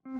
Good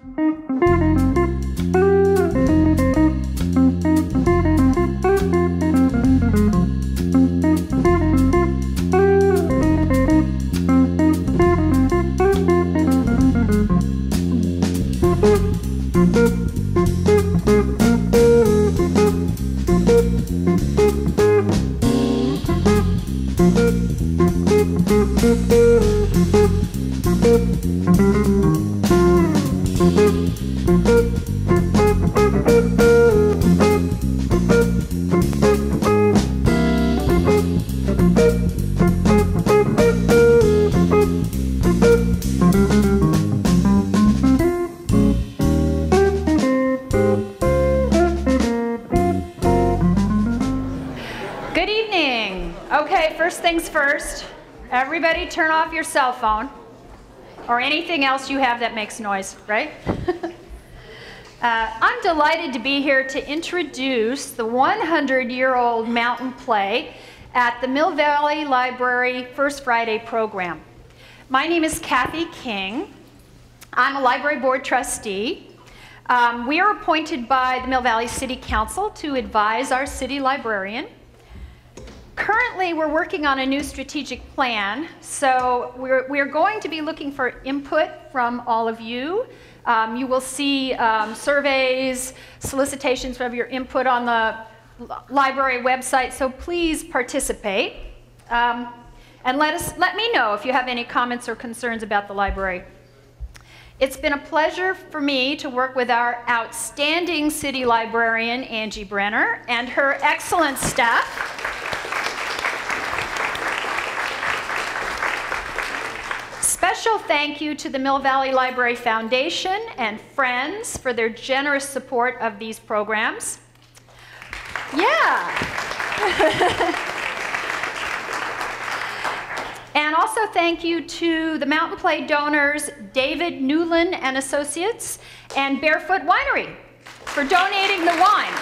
evening. Okay, first things first, everybody turn off your cell phone or anything else you have that makes noise, right? I'm delighted to be here to introduce the 100-year-old mountain play at the Mill Valley Library First Friday program. My name is Kathy King. I'm a library board trustee. We are appointed by the Mill Valley City Council to advise our city librarian. Currently, we're working on a new strategic plan, so we're going to be looking for input from all of you. You will see surveys, solicitations of your input on the library website, so please participate. And let me know if you have any comments or concerns about the library. It's been a pleasure for me to work with our outstanding city librarian, Angie Brenner, and her excellent staff. Special thank you to the Mill Valley Library Foundation and friends for their generous support of these programs. Yeah. And also thank you to the Mountain Play donors David Newland and Associates and Barefoot Winery for donating the wine.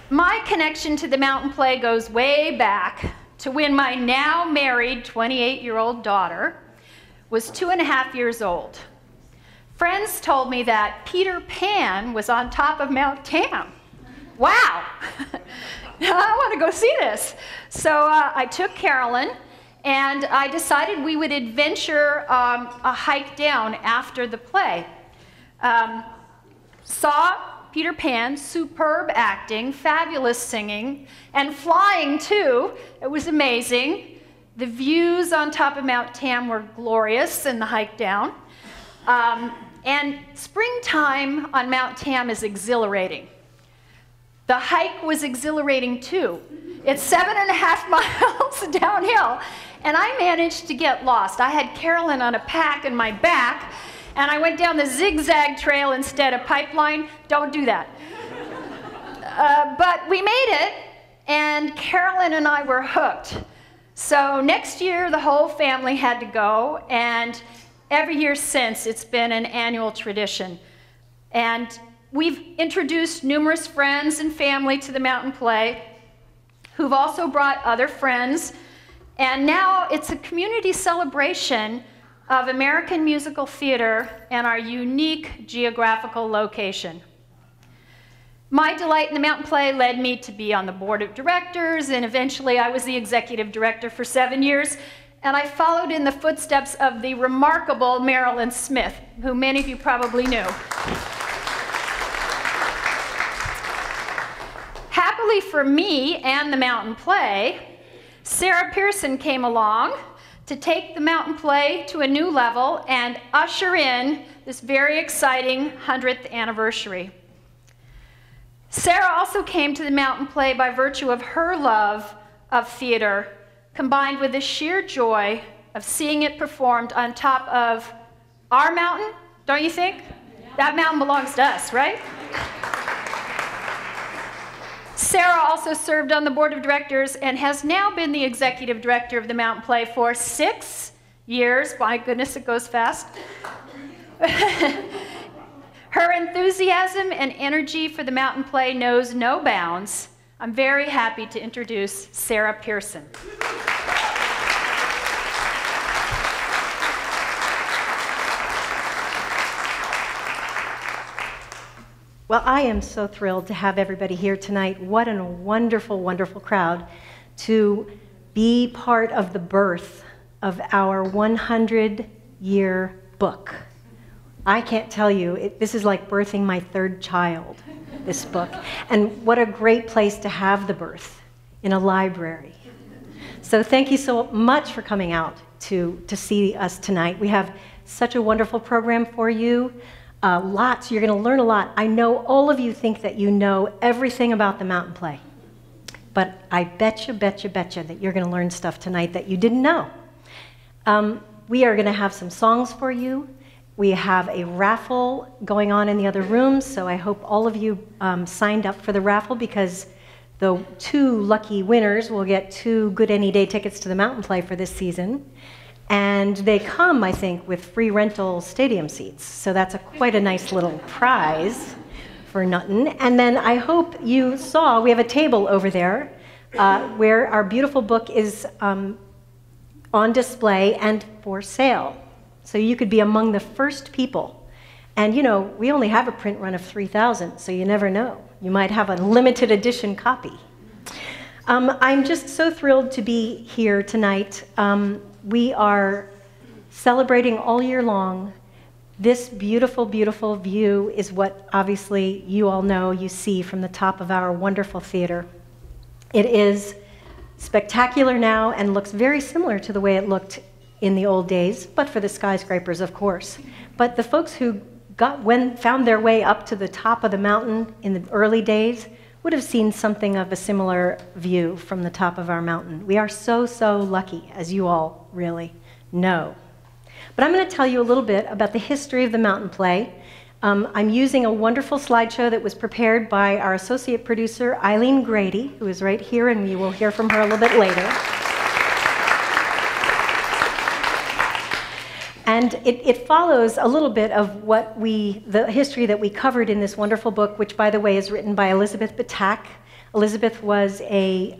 My connection to the Mountain Play goes way back to when my now married 28-year-old daughter was 2.5 years old. Friends told me that Peter Pan was on top of Mount Tam. Wow, I want to go see this. So I took Carolyn and I decided we would adventure a hike down after the play. Saw Peter Pan, superb acting, fabulous singing, and flying too. It was amazing. The views on top of Mount Tam were glorious in the hike down. And springtime on Mount Tam is exhilarating. The hike was exhilarating too. It's 7.5 miles downhill, and I managed to get lost. I had Carolyn on a pack in my back, and I went down the zigzag trail instead of pipeline. Don't do that. But we made it, and Carolyn and I were hooked. So next year, the whole family had to go, and every year since, it's been an annual tradition. And we've introduced numerous friends and family to the Mountain Play, who've also brought other friends. And now it's a community celebration of American musical theater and our unique geographical location. My delight in the Mountain Play led me to be on the board of directors, and eventually I was the executive director for 7 years, and I followed in the footsteps of the remarkable Marilyn Smith, who many of you probably knew. Happily for me and the Mountain Play, Sara Pearson came along to take the Mountain Play to a new level and usher in this very exciting 100th anniversary. Sara also came to the Mountain Play by virtue of her love of theater, combined with the sheer joy of seeing it performed on top of our mountain, don't you think? That mountain belongs to us, right? Sara also served on the board of directors and has now been the executive director of the Mountain Play for 6 years. My goodness, it goes fast. Her enthusiasm and energy for the Mountain Play knows no bounds. I'm very happy to introduce Sara Pearson. Well, I am so thrilled to have everybody here tonight. What a wonderful, wonderful crowd to be part of the birth of our 100-year book. I can't tell you, this is like birthing my third child, this book. And what a great place to have the birth, in a library. So thank you so much for coming out to see us tonight. We have such a wonderful program for you. Lots, you're going to learn a lot. I know all of you think that you know everything about the mountain play. But I betcha that you're going to learn stuff tonight that you didn't know. We are going to have some songs for you. We have a raffle going on in the other rooms, so I hope all of you signed up for the raffle, because the 2 lucky winners will get 2 good any day tickets to the mountain play for this season. And they come, I think, with free rental stadium seats. So that's quite a nice little prize for nothing. And then I hope you saw, we have a table over there where our beautiful book is on display and for sale. So you could be among the first people. And you know, we only have a print run of 3,000, so you never know. You might have a limited edition copy. I'm just so thrilled to be here tonight. We are celebrating all year long. This beautiful, beautiful view is what obviously you all know, you see from the top of our wonderful theater. It is spectacular now and looks very similar to the way it looked in the old days, but for the skyscrapers, of course. But the folks who found their way up to the top of the mountain in the early days would have seen something of a similar view from the top of our mountain. We are so, so lucky, as you all really know. But I'm going to tell you a little bit about the history of the mountain play. I'm using a wonderful slideshow that was prepared by our associate producer, Eileen Grady, who is right here, and we will hear from her a little bit later. And it follows a little bit of the history that we covered in this wonderful book, which, by the way, is written by Elizabeth Batak. Elizabeth was a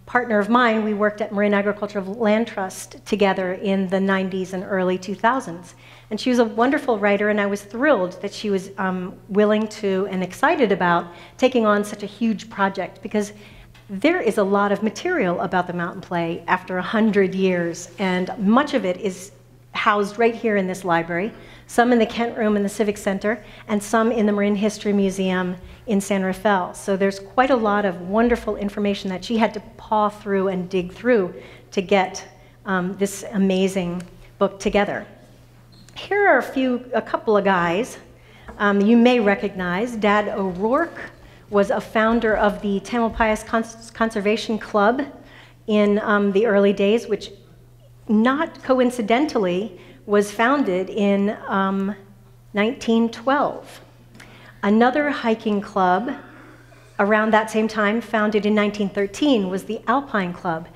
partner of mine. We worked at Marin Agricultural Land Trust together in the 90s and early 2000s. And she was a wonderful writer, and I was thrilled that she was willing to and excited about taking on such a huge project, because there is a lot of material about the mountain play after 100 years, and much of it is housed right here in this library, some in the Kent Room in the Civic Center, and some in the Marine History Museum in San Rafael. So there's quite a lot of wonderful information that she had to paw through and dig through to get this amazing book together. Here are a couple of guys you may recognize. Dad O'Rourke was a founder of the Tamalpais Conservation Club in the early days, which not coincidentally was founded in 1912. Another hiking club around that same time, founded in 1913, was the Alpine Club.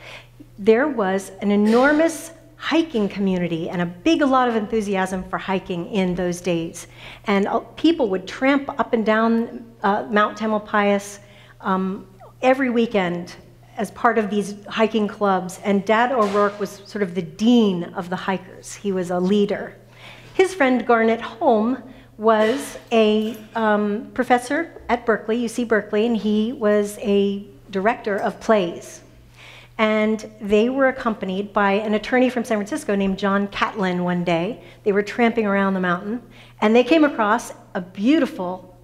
There was an enormous hiking community and a lot of enthusiasm for hiking in those days. And people would tramp up and down Mount Tamalpais every weekend as part of these hiking clubs, and Dad O'Rourke was sort of the dean of the hikers. He was a leader. His friend Garnet Holm was a professor at Berkeley, UC Berkeley, and he was a director of plays. And they were accompanied by an attorney from San Francisco named John Catlin one day. They were tramping around the mountain, and they came across a beautiful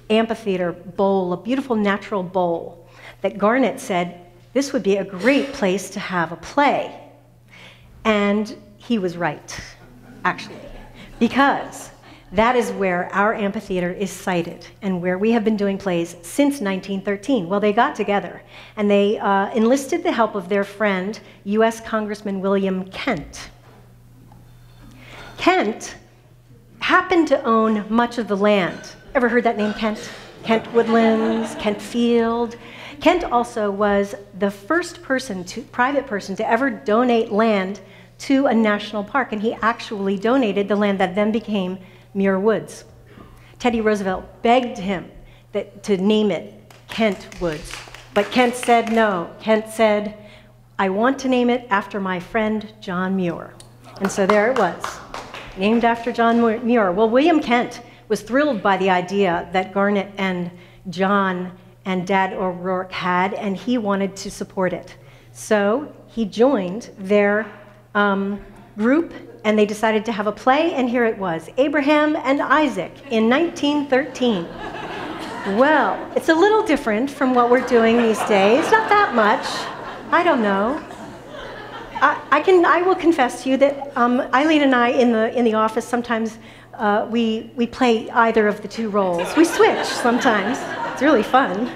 amphitheater bowl, a beautiful natural bowl, that Garnet said, this would be a great place to have a play. And he was right, actually, because that is where our amphitheater is sited and where we have been doing plays since 1913. Well, they got together and they enlisted the help of their friend, US Congressman William Kent. Kent happened to own much of the land. Ever heard that name, Kent? Kent Woodlands, Kent Field. Kent also was the first private person to ever donate land to a national park, and he actually donated the land that then became Muir Woods. Teddy Roosevelt begged him to name it Kent Woods, but Kent said no. Kent said, I want to name it after my friend John Muir. And so there it was, named after John Muir. Well, William Kent was thrilled by the idea that Garnet and John and Dad O'Rourke had, and he wanted to support it. So he joined their group, and they decided to have a play, and here it was, Abraham and Isaac in 1913. Well, it's a little different from what we're doing these days, not that much. I don't know. I will confess to you that Eileen and I in the office sometimes we play either of the two roles. We switch sometimes. It's really fun.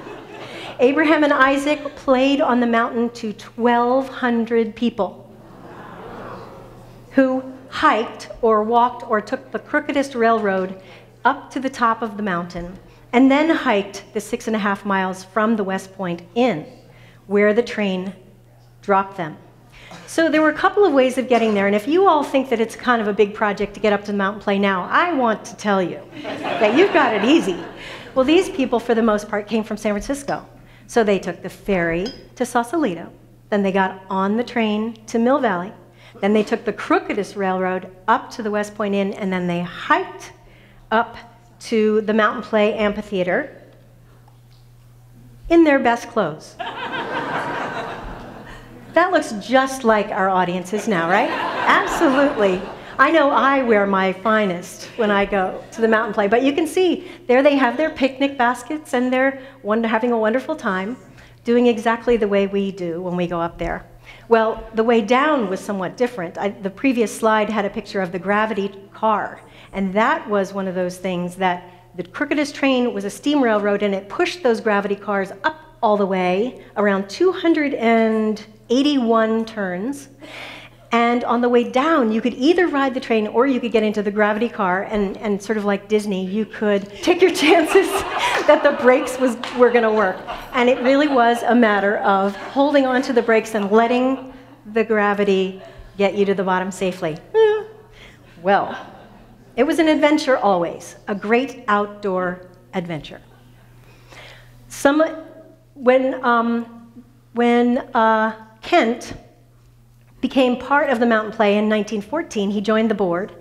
Abraham and Isaac played on the mountain to 1,200 people who hiked or walked or took the crookedest railroad up to the top of the mountain and then hiked the 6.5 miles from the West Point in, where the train dropped them. So there were a couple of ways of getting there, and if you all think that it's kind of a big project to get up to the mountain play now, I want to tell you that you've got it easy. Well, these people, for the most part, came from San Francisco. So they took the ferry to Sausalito, then they got on the train to Mill Valley, then they took the crookedest railroad up to the West Point Inn, and then they hiked up to the Mountain Play Amphitheater in their best clothes. That looks just like our audiences now, right? Absolutely. I know I wear my finest when I go to the mountain play, but you can see there they have their picnic baskets and they're having a wonderful time doing exactly the way we do when we go up there. Well, the way down was somewhat different. The previous slide had a picture of the gravity car, and that was one of those things that the crookedest train was a steam railroad, and it pushed those gravity cars up all the way, around 281 turns. And on the way down, you could either ride the train or you could get into the gravity car, and sort of like Disney, you could take your chances that the brakes were going to work. And it really was a matter of holding onto the brakes and letting the gravity get you to the bottom safely. Well, it was an adventure always, a great outdoor adventure. When Kent became part of the mountain play in 1914, he joined the board,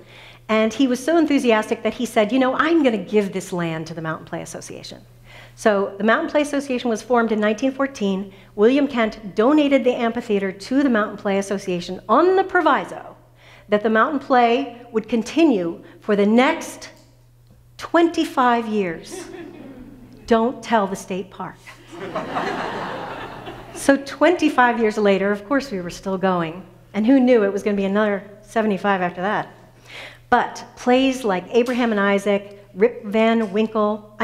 and he was so enthusiastic that he said, you know, I'm going to give this land to the Mountain Play Association. So the Mountain Play Association was formed in 1914. William Kent donated the amphitheater to the Mountain Play Association on the proviso that the mountain play would continue for the next 25 years. Don't tell the state park. So 25 years later, of course we were still going. And who knew it was going to be another 75 after that? But plays like Abraham and Isaac, Rip Van Winkle,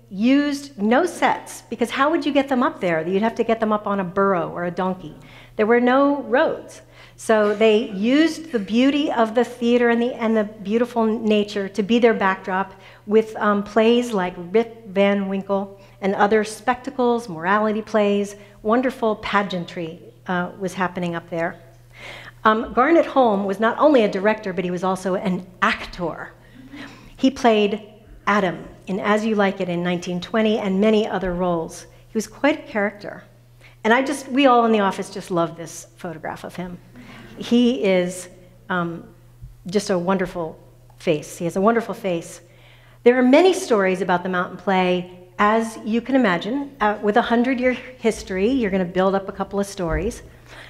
used no sets, because how would you get them up there? You'd have to get them up on a burro or a donkey. There were no roads. So they used the beauty of the theater and the beautiful nature to be their backdrop with plays like Rip Van Winkle and other spectacles, morality plays. Wonderful pageantry was happening up there. Garnet Holm was not only a director, but he was also an actor. He played Adam in As You Like It in 1920 and many other roles. He was quite a character. And we all in the office just love this photograph of him. He is just a wonderful face. He has a wonderful face. There are many stories about the mountain play. As you can imagine, with a 100-year history, you're going to build up a couple of stories.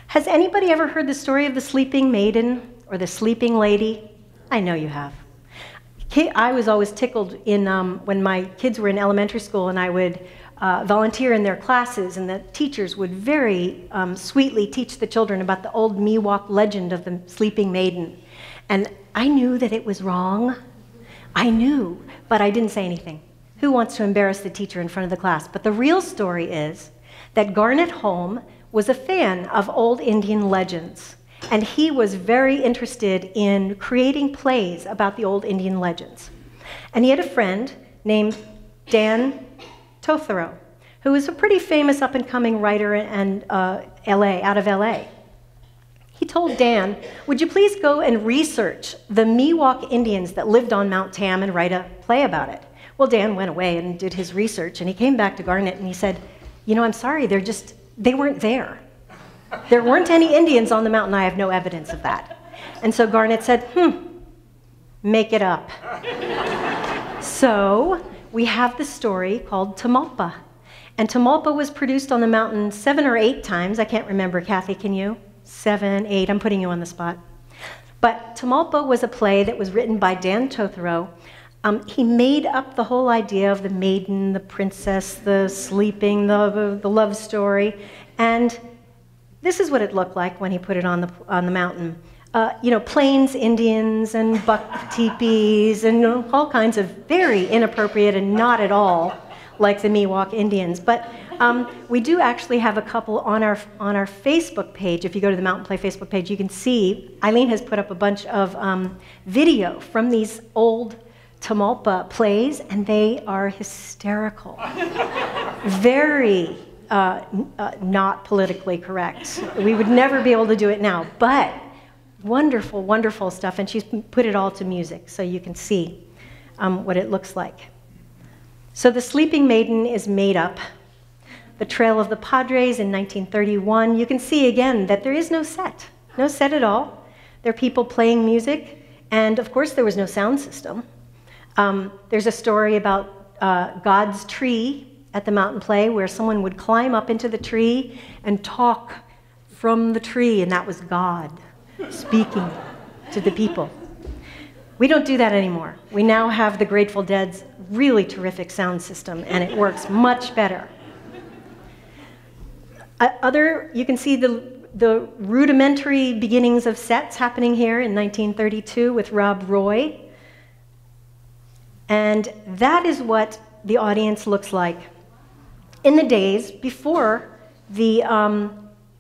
Has anybody ever heard the story of the sleeping maiden or the sleeping lady? I know you have. I was always tickled when my kids were in elementary school and I would volunteer in their classes, and the teachers would very sweetly teach the children about the old Miwok legend of the sleeping maiden. And I knew that it was wrong. I knew, but I didn't say anything. Who wants to embarrass the teacher in front of the class? But the real story is that Garnet Holm was a fan of old Indian legends, and he was very interested in creating plays about the old Indian legends. And he had a friend named Dan Tothero, who was a pretty famous up-and-coming writer out of LA. He told Dan, would you please go and research the Miwok Indians that lived on Mount Tam and write a play about it? Well, Dan went away and did his research, and he came back to Garnet and he said, you know, I'm sorry, they weren't there. There weren't any Indians on the mountain. I have no evidence of that. And so Garnet said, make it up. So we have the story called Tamalpa. And Tamalpa was produced on the mountain 7 or 8 times. I can't remember, Kathy, can you? 7, 8, I'm putting you on the spot. But Tamalpa was a play that was written by Dan Tothero. He made up the whole idea of the maiden, the princess, the sleeping, the love story. And this is what it looked like when he put it on the mountain. Plains Indians and buck teepees and all kinds of very inappropriate and not at all like the Miwok Indians. But we do actually have a couple on our Facebook page. If you go to the Mountain Play Facebook page, you can see Eileen has put up a bunch of video from these old Tamalpa plays, and they are hysterical. Very not politically correct. We would never be able to do it now, but wonderful, wonderful stuff. And she's put it all to music, so you can see what it looks like. So the Sleeping Maiden is made up. The Trail of the Padres in 1931. You can see again that there is no set at all. There are people playing music, and of course there was no sound system. There's a story about God's tree at the Mountain Play where someone would climb up into the tree and talk from the tree, and that was God speaking to the people. We don't do that anymore. We now have the Grateful Dead's really terrific sound system, and it works much better. You can see the rudimentary beginnings of sets happening here in 1932 with Rob Roy. And that is what the audience looks like in the days before the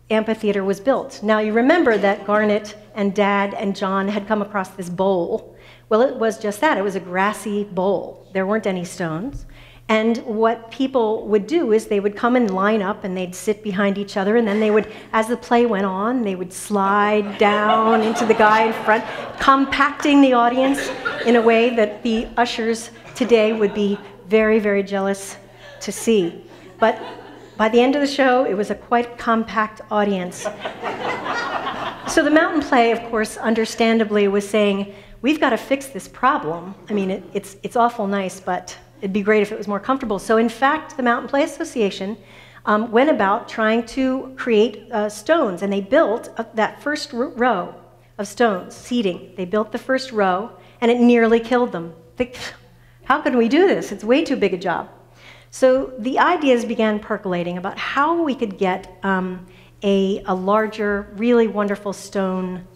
amphitheater was built. Now, you remember that Garnet and Dad and John had come across this bowl. Well, it was just that. It was a grassy bowl. There weren't any stones. And what people would do is they would come and line up, and they'd sit behind each other, and then they would, as the play went on, they would slide down into the guy in front, compacting the audience in a way that the ushers today would be very, very jealous to see. But by the end of the show, it was a quite compact audience. So the Mountain Play, of course, understandably was saying, we've got to fix this problem. I mean, it's awful nice, but it'd be great if it was more comfortable. So in fact, the Mountain Play Association went about trying to create stones, and they built that first row of stones, seating. They built the first row, and it nearly killed them. How can we do this? It's way too big a job. So the ideas began percolating about how we could get a larger, really wonderful stone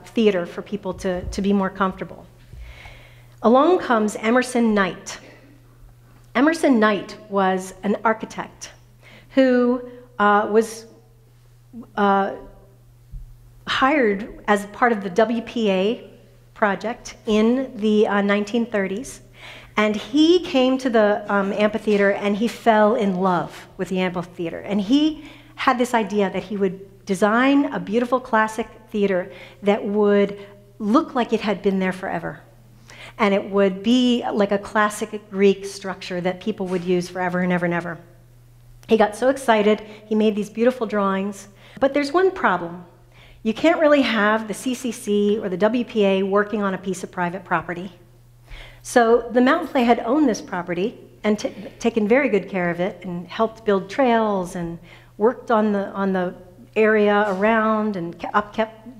theater for people to be more comfortable. Along comes Emerson Knight. Emerson Knight was an architect who was hired as part of the WPA project in the 1930s. And he came to the amphitheater, and he fell in love with the amphitheater. And he had this idea that he would design a beautiful classic theater that would look like it had been there forever. And it would be like a classic Greek structure that people would use forever and ever and ever. He got so excited, he made these beautiful drawings. But there's one problem. You can't really have the CCC or the WPA working on a piece of private property. So the Mountain Play had owned this property and taken very good care of it and helped build trails and worked on the area around and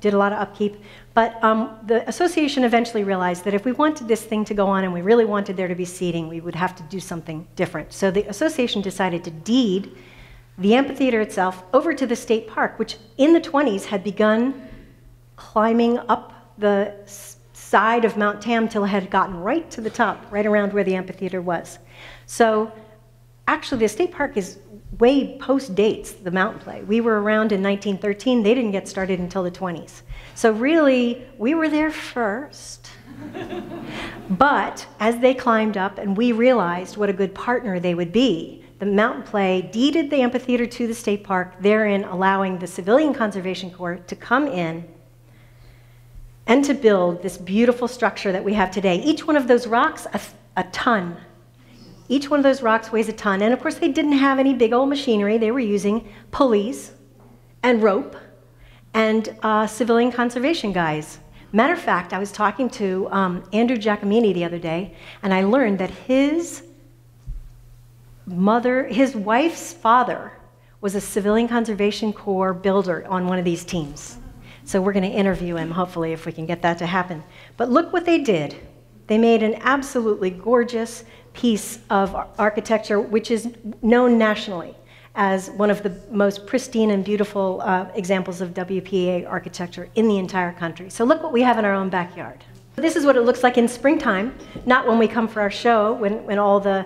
did a lot of upkeep. But the association eventually realized that if we wanted this thing to go on and we really wanted there to be seating, we would have to do something different. So the association decided to deed the amphitheater itself over to the state park, which in the 20s had begun climbing up the side of Mount Tam till it had gotten right to the top, right around where the amphitheater was. So actually the state park is way post-dates the Mountain Play. We were around in 1913. They didn't get started until the 20s. So really, we were there first. But as they climbed up and we realized what a good partner they would be, the Mountain Play deeded the amphitheater to the state park, therein allowing the Civilian Conservation Corps to come in and to build this beautiful structure that we have today. Each one of those rocks, a ton. Each one of those rocks weighs a ton. And of course, they didn't have any big old machinery. They were using pulleys and rope and civilian conservation guys Matter of fact, I was talking to Andrew Giacomini the other day, and I learned that his wife's father was a Civilian Conservation Corps builder on one of these teams. So we're going to interview him, hopefully, if we can get that to happen. But look what they did. They made an absolutely gorgeous piece of architecture, which is known nationally as one of the most pristine and beautiful examples of WPA architecture in the entire country. So look what we have in our own backyard. This is what it looks like in springtime, not when we come for our show, when all the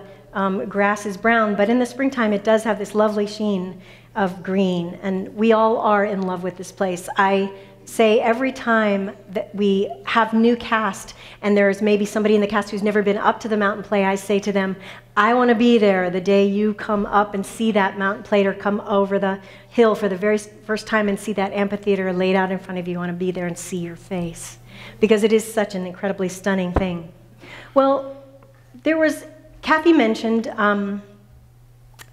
grass is brown, but in the springtime it does have this lovely sheen of green, and we all are in love with this place. I say every time that we have new cast and there's maybe somebody in the cast who's never been up to the mountain play, I say to them, I want to be there the day you come up and see that mountain play, or come over the hill for the very first time and see that amphitheater laid out in front of you. I want to be there and see your face, because it is such an incredibly stunning thing. Well, Kathy mentioned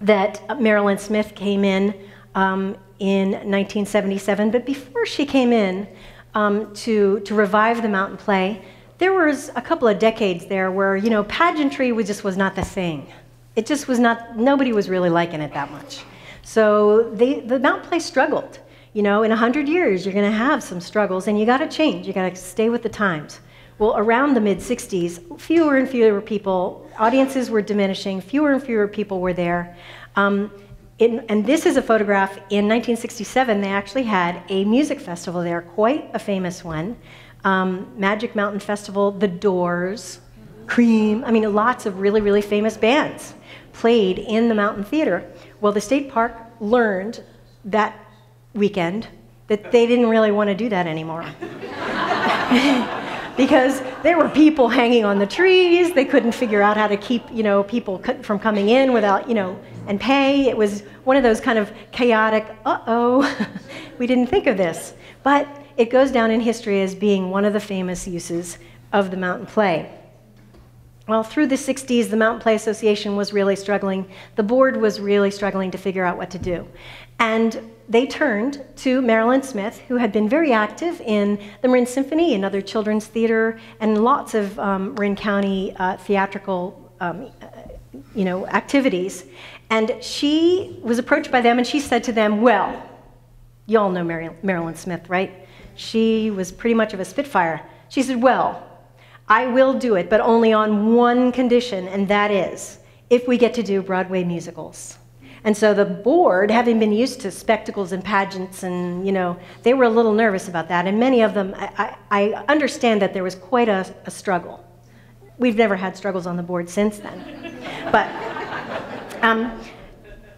that Marilyn Smith came in 1977, but before she came in to revive the mountain play, there was a couple of decades there where, you know, pageantry was not the thing. It just was not, nobody was really liking it that much. So the mountain play struggled. You know, in 100 years, you're going to have some struggles, and you got to change. You got to stay with the times. Well, around the mid-60s, fewer and fewer people, audiences were diminishing, fewer and fewer people were there. And this is a photograph. In 1967, they actually had a music festival there, quite a famous one. Magic Mountain Festival, The Doors, Cream, I mean, lots of really, really famous bands played in the Mountain Theater. Well, the state park learned that weekend that they didn't really want to do that anymore. Because there were people hanging on the trees. They couldn't figure out how to keep, you know, people from coming in without, you know, and pay. It was one of those kind of chaotic, we didn't think of this. But it goes down in history as being one of the famous uses of the mountain play. Well, through the 60s, the Mountain Play Association was really struggling. The board was really struggling to figure out what to do. And they turned to Marilyn Smith, who had been very active in the Marin Symphony and other children's theater and lots of Marin County theatrical you know, activities. And she was approached by them, and she said to them, well, you all know Marilyn Smith, right? She was pretty much of a spitfire. She said, well, I will do it, but only on one condition, and that is if we get to do Broadway musicals. And so the board, having been used to spectacles and pageants, and, you know, they were a little nervous about that. And many of them, I understand that there was quite a struggle. We've never had struggles on the board since then. But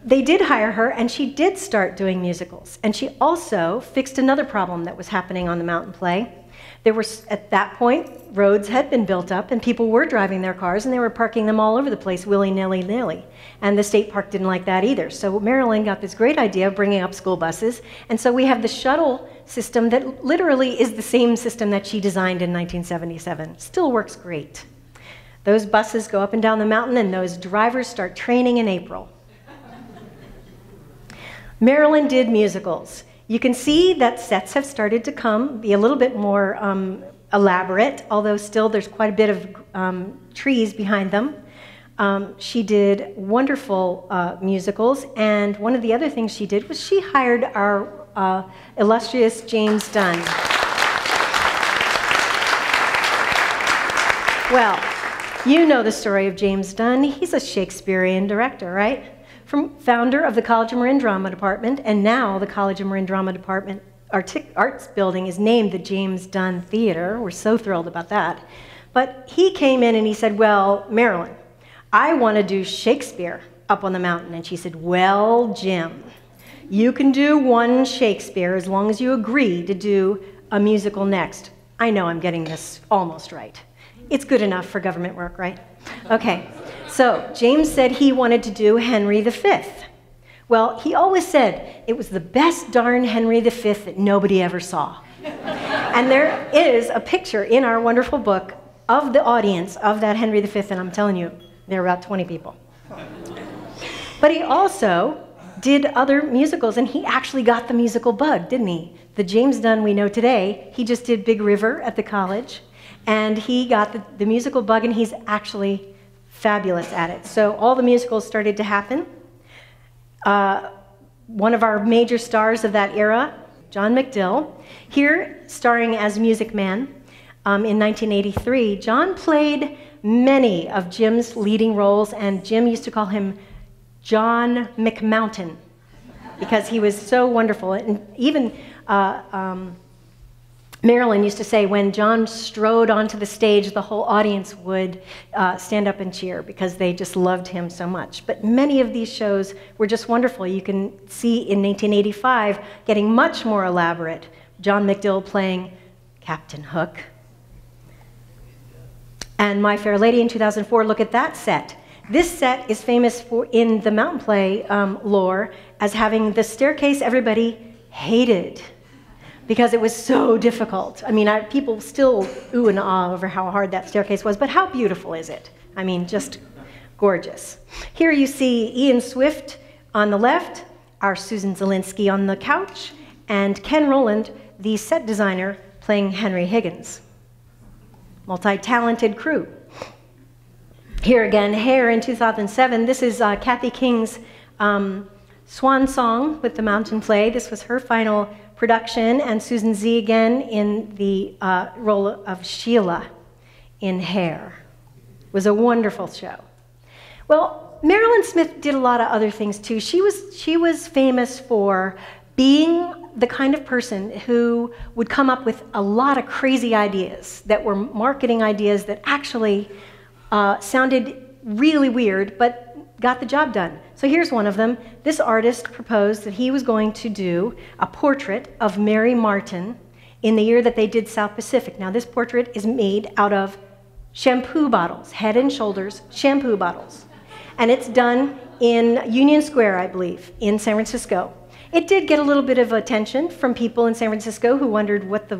they did hire her, and she did start doing musicals. And she also fixed another problem that was happening on the mountain play. There were, at that point, roads had been built up, and people were driving their cars, and they were parking them all over the place, willy-nilly-nilly. And the state park didn't like that either. So Marilyn got this great idea of bringing up school buses, and so we have the shuttle system that literally is the same system that she designed in 1977. Still works great. Those buses go up and down the mountain, and those drivers start training in April. Marilyn did musicals. You can see that sets have started to be a little bit more elaborate, although still there's quite a bit of trees behind them. She did wonderful musicals, and one of the other things she did was she hired our illustrious James Dunn. Well, you know the story of James Dunn. He's a Shakespearean director, right? Founder of the College of Marin Drama Department, and now the College of Marin Drama Department Arts Building is named the James Dunn Theater. We're so thrilled about that. But he came in and he said, well, Marilyn, I want to do Shakespeare up on the mountain. And she said, well, Jim, you can do one Shakespeare as long as you agree to do a musical next. I know I'm getting this almost right. It's good enough for government work, right? Okay. So James said he wanted to do Henry V. Well, he always said it was the best darn Henry V that nobody ever saw. And there is a picture in our wonderful book of the audience of that Henry V, and I'm telling you, there are about 20 people. But he also did other musicals, and he actually got the musical bug, didn't he? The James Dunn we know today, he just did Big River at the college, and he got the musical bug, and he's actually fabulous at it. So all the musicals started to happen. One of our major stars of that era, John McDill, here starring as Music Man in 1983. John played many of Jim's leading roles, and Jim used to call him John McMountain because he was so wonderful. And even Marilyn used to say when John strode onto the stage, the whole audience would stand up and cheer because they just loved him so much. But many of these shows were just wonderful. You can see in 1985 getting much more elaborate. John McDill playing Captain Hook. And My Fair Lady in 2004, look at that set. This set is famous in the mountain play lore as having the staircase everybody hated because it was so difficult. I mean, people still ooh and ah over how hard that staircase was, but how beautiful is it? I mean, just gorgeous. Here you see Ian Swift on the left, our Susan Zielinski on the couch, and Ken Rowland, the set designer, playing Henry Higgins. Multi-talented crew. Here again, Hair in 2007. This is Kathy King's swan song with the mountain play. This was her final production, and Susan Z again in the role of Sheila in Hair. It was a wonderful show. Well, Marilyn Smith did a lot of other things too. She was famous for being the kind of person who would come up with a lot of crazy ideas that were marketing ideas that actually sounded really weird, but got the job done. So here's one of them. This artist proposed that he was going to do a portrait of Mary Martin in the year that they did South Pacific. Now this portrait is made out of shampoo bottles, Head and Shoulders shampoo bottles. And it's done in Union Square, I believe, in San Francisco. It did get a little bit of attention from people in San Francisco who wondered what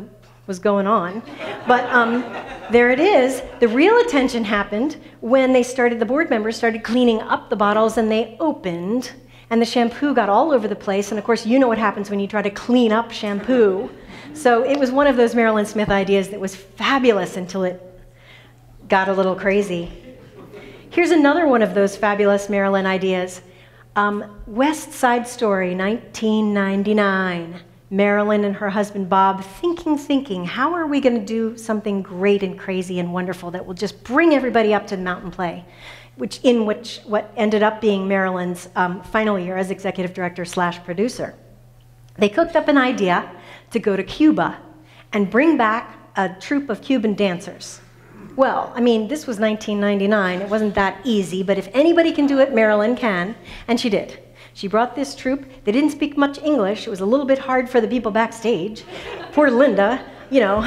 was going on. But there it is. The real attention happened when the board members started cleaning up the bottles and they opened, and the shampoo got all over the place. And of course, you know what happens when you try to clean up shampoo. So it was one of those Marilyn Smith ideas that was fabulous until it got a little crazy. Here's another one of those fabulous Marilyn ideas. West Side Story, 1999. Marilyn and her husband Bob thinking, how are we going to do something great and crazy and wonderful that will just bring everybody up to the mountain play, what ended up being Marilyn's final year as executive director / producer. They cooked up an idea to go to Cuba and bring back a troupe of Cuban dancers. Well, I mean, this was 1999. It wasn't that easy, but if anybody can do it, Marilyn can, and she did. She brought this troupe. They didn't speak much English. It was a little bit hard for the people backstage. Poor Linda, you know.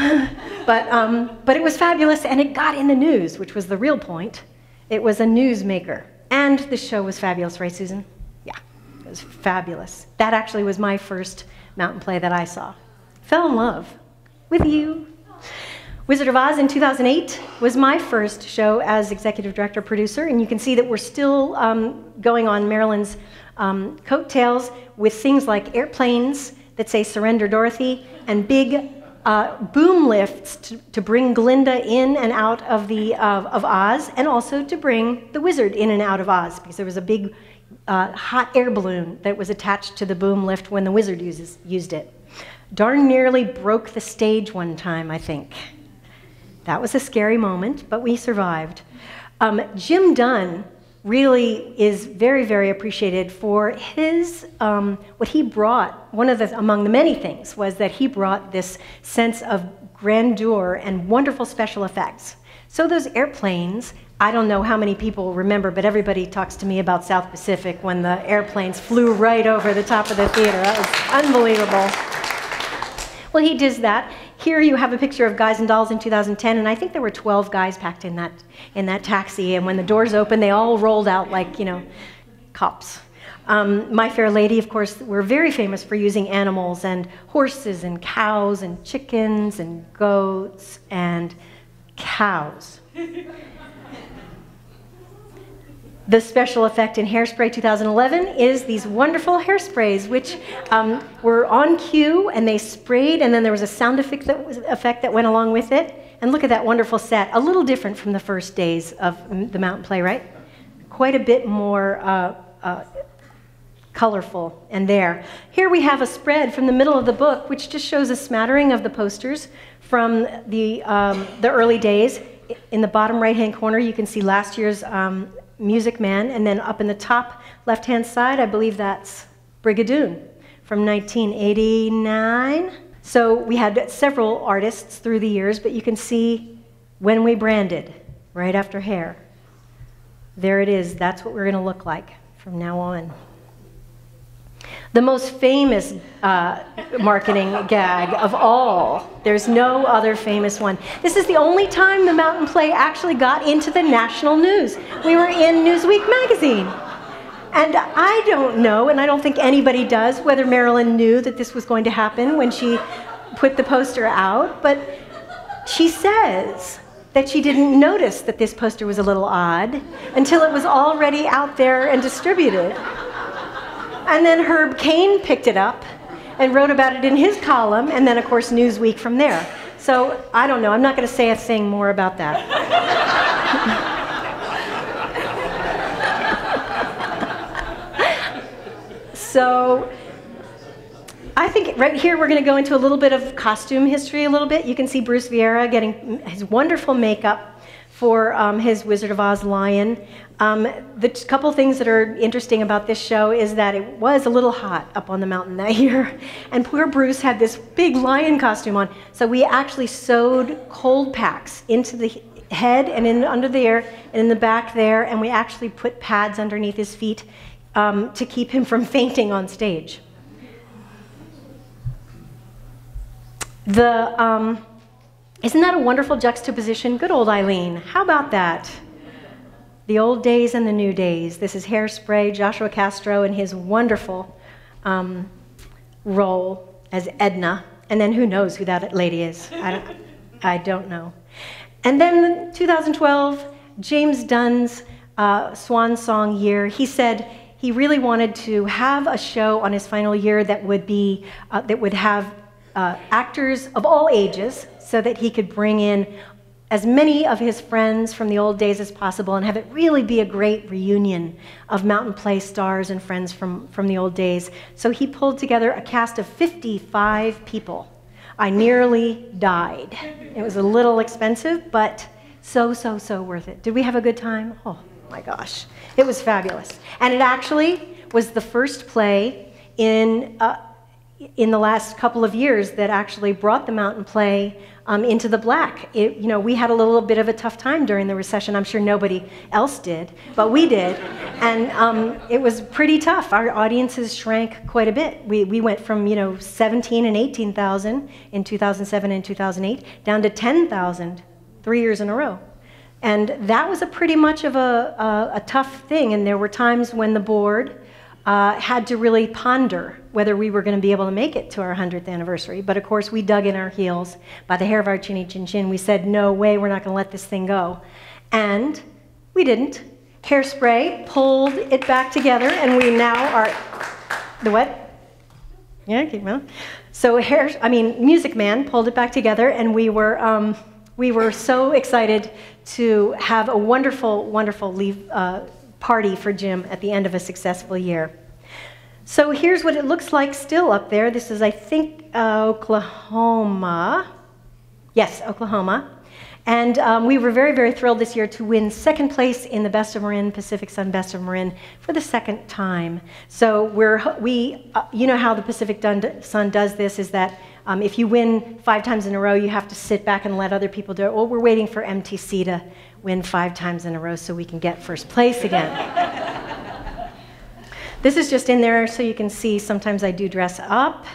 But it was fabulous, and it got in the news, which was the real point. It was a newsmaker. And the show was fabulous, right, Susan? Yeah, it was fabulous. That actually was my first mountain play that I saw. Fell in love with you. Wizard of Oz in 2008 was my first show as executive director producer, and you can see that we're still going on Marilyn's coattails with things like airplanes that say "Surrender Dorothy" and big boom lifts to bring Glinda in and out of Oz, and also to bring the wizard in and out of Oz, because there was a big hot air balloon that was attached to the boom lift when the wizard used it. Darn nearly broke the stage one time, I think. That was a scary moment, but we survived. Jim Dunn really is very, very appreciated for his, what he brought. Among the many things was that he brought this sense of grandeur and wonderful special effects. So those airplanes, I don't know how many people remember, but everybody talks to me about South Pacific when the airplanes flew right over the top of the theater. That was unbelievable. Well, he does that. Here you have a picture of Guys and Dolls in 2010, and I think there were 12 guys packed in that taxi, and when the doors opened, they all rolled out like, you know, cops. My Fair Lady, of course, we're very famous for using animals and horses and cows and chickens and goats and cows. The special effect in Hairspray 2011 is these wonderful hairsprays, which were on cue, and they sprayed, and then there was a sound effect that went along with it. And look at that wonderful set. A little different from the first days of the mountain play, right? Quite a bit more colorful and there. Here we have a spread from the middle of the book, which just shows a smattering of the posters from the early days. In the bottom right-hand corner, you can see last year's Music Man, and then up in the top left-hand side, I believe that's Brigadoon from 1989. So we had several artists through the years, but you can see When We Branded, right after hair. There it is. That's what we're going to look like from now on. The most famous marketing gag of all. There's no other famous one. This is the only time the mountain play actually got into the national news. We were in Newsweek magazine. And I don't know, and I don't think anybody does, whether Marilyn knew that this was going to happen when she put the poster out, but she says that she didn't notice that this poster was a little odd until it was already out there and distributed. And then Herb Cain picked it up and wrote about it in his column, and then, of course, Newsweek from there. So, I don't know. I'm not going to say a thing more about that. So, I think right here we're going to go into a little bit of costume history a little bit. You can see Bruce Vieira getting his wonderful makeup for his Wizard of Oz lion. The couple things that are interesting about this show is that it was a little hot up on the mountain that year, and poor Bruce had this big lion costume on. So we actually sewed cold packs into the head and under the ear and in the back there, and we actually put pads underneath his feet to keep him from fainting on stage. Isn't that a wonderful juxtaposition? Good old Eileen. How about that? The old days and the new days. This is Hairspray, Joshua Castro, and his wonderful role as Edna. And then who knows who that lady is? I don't know. And then 2012, James Dunn's Swan Song year. He said he really wanted to have a show on his final year that would be that would have actors of all ages, so that he could bring in as many of his friends from the old days as possible and have it really be a great reunion of mountain play stars and friends from the old days. So he pulled together a cast of 55 people. I nearly died. It was a little expensive, but so worth it. Did we have a good time? Oh my gosh. It was fabulous. And it actually was the first play in the last couple of years that actually brought the mountain play into the black. We had a little bit of a tough time during the recession. I'm sure nobody else did, but we did. And it was pretty tough. Our audiences shrank quite a bit. We went from 17 and 18,000 in 2007 and 2008 down to 10,000 3 years in a row. And that was a pretty much of a tough thing. And there were times when the board had to really ponder whether we were going to be able to make it to our 100th anniversary. But of course, we dug in our heels by the hair of our chinny chin chin. We said, no way, we're not going to let this thing go. And we didn't. Hairspray pulled it back together, and we now are... The what? Yeah, keep going. So Music Man pulled it back together, and we were so excited to have a wonderful, wonderful party for Jim at the end of a successful year. So here's what it looks like still up there. This is, I think, Oklahoma. Yes, Oklahoma. And we were very, very thrilled this year to win second place in the Best of Marin, Pacific Sun Best of Marin, for the second time. So you know how the Pacific Sun does this, is that if you win 5 times in a row, you have to sit back and let other people do it. Well, we're waiting for MTC to win 5 times in a row so we can get first place again. This is just in there so you can see sometimes I do dress up.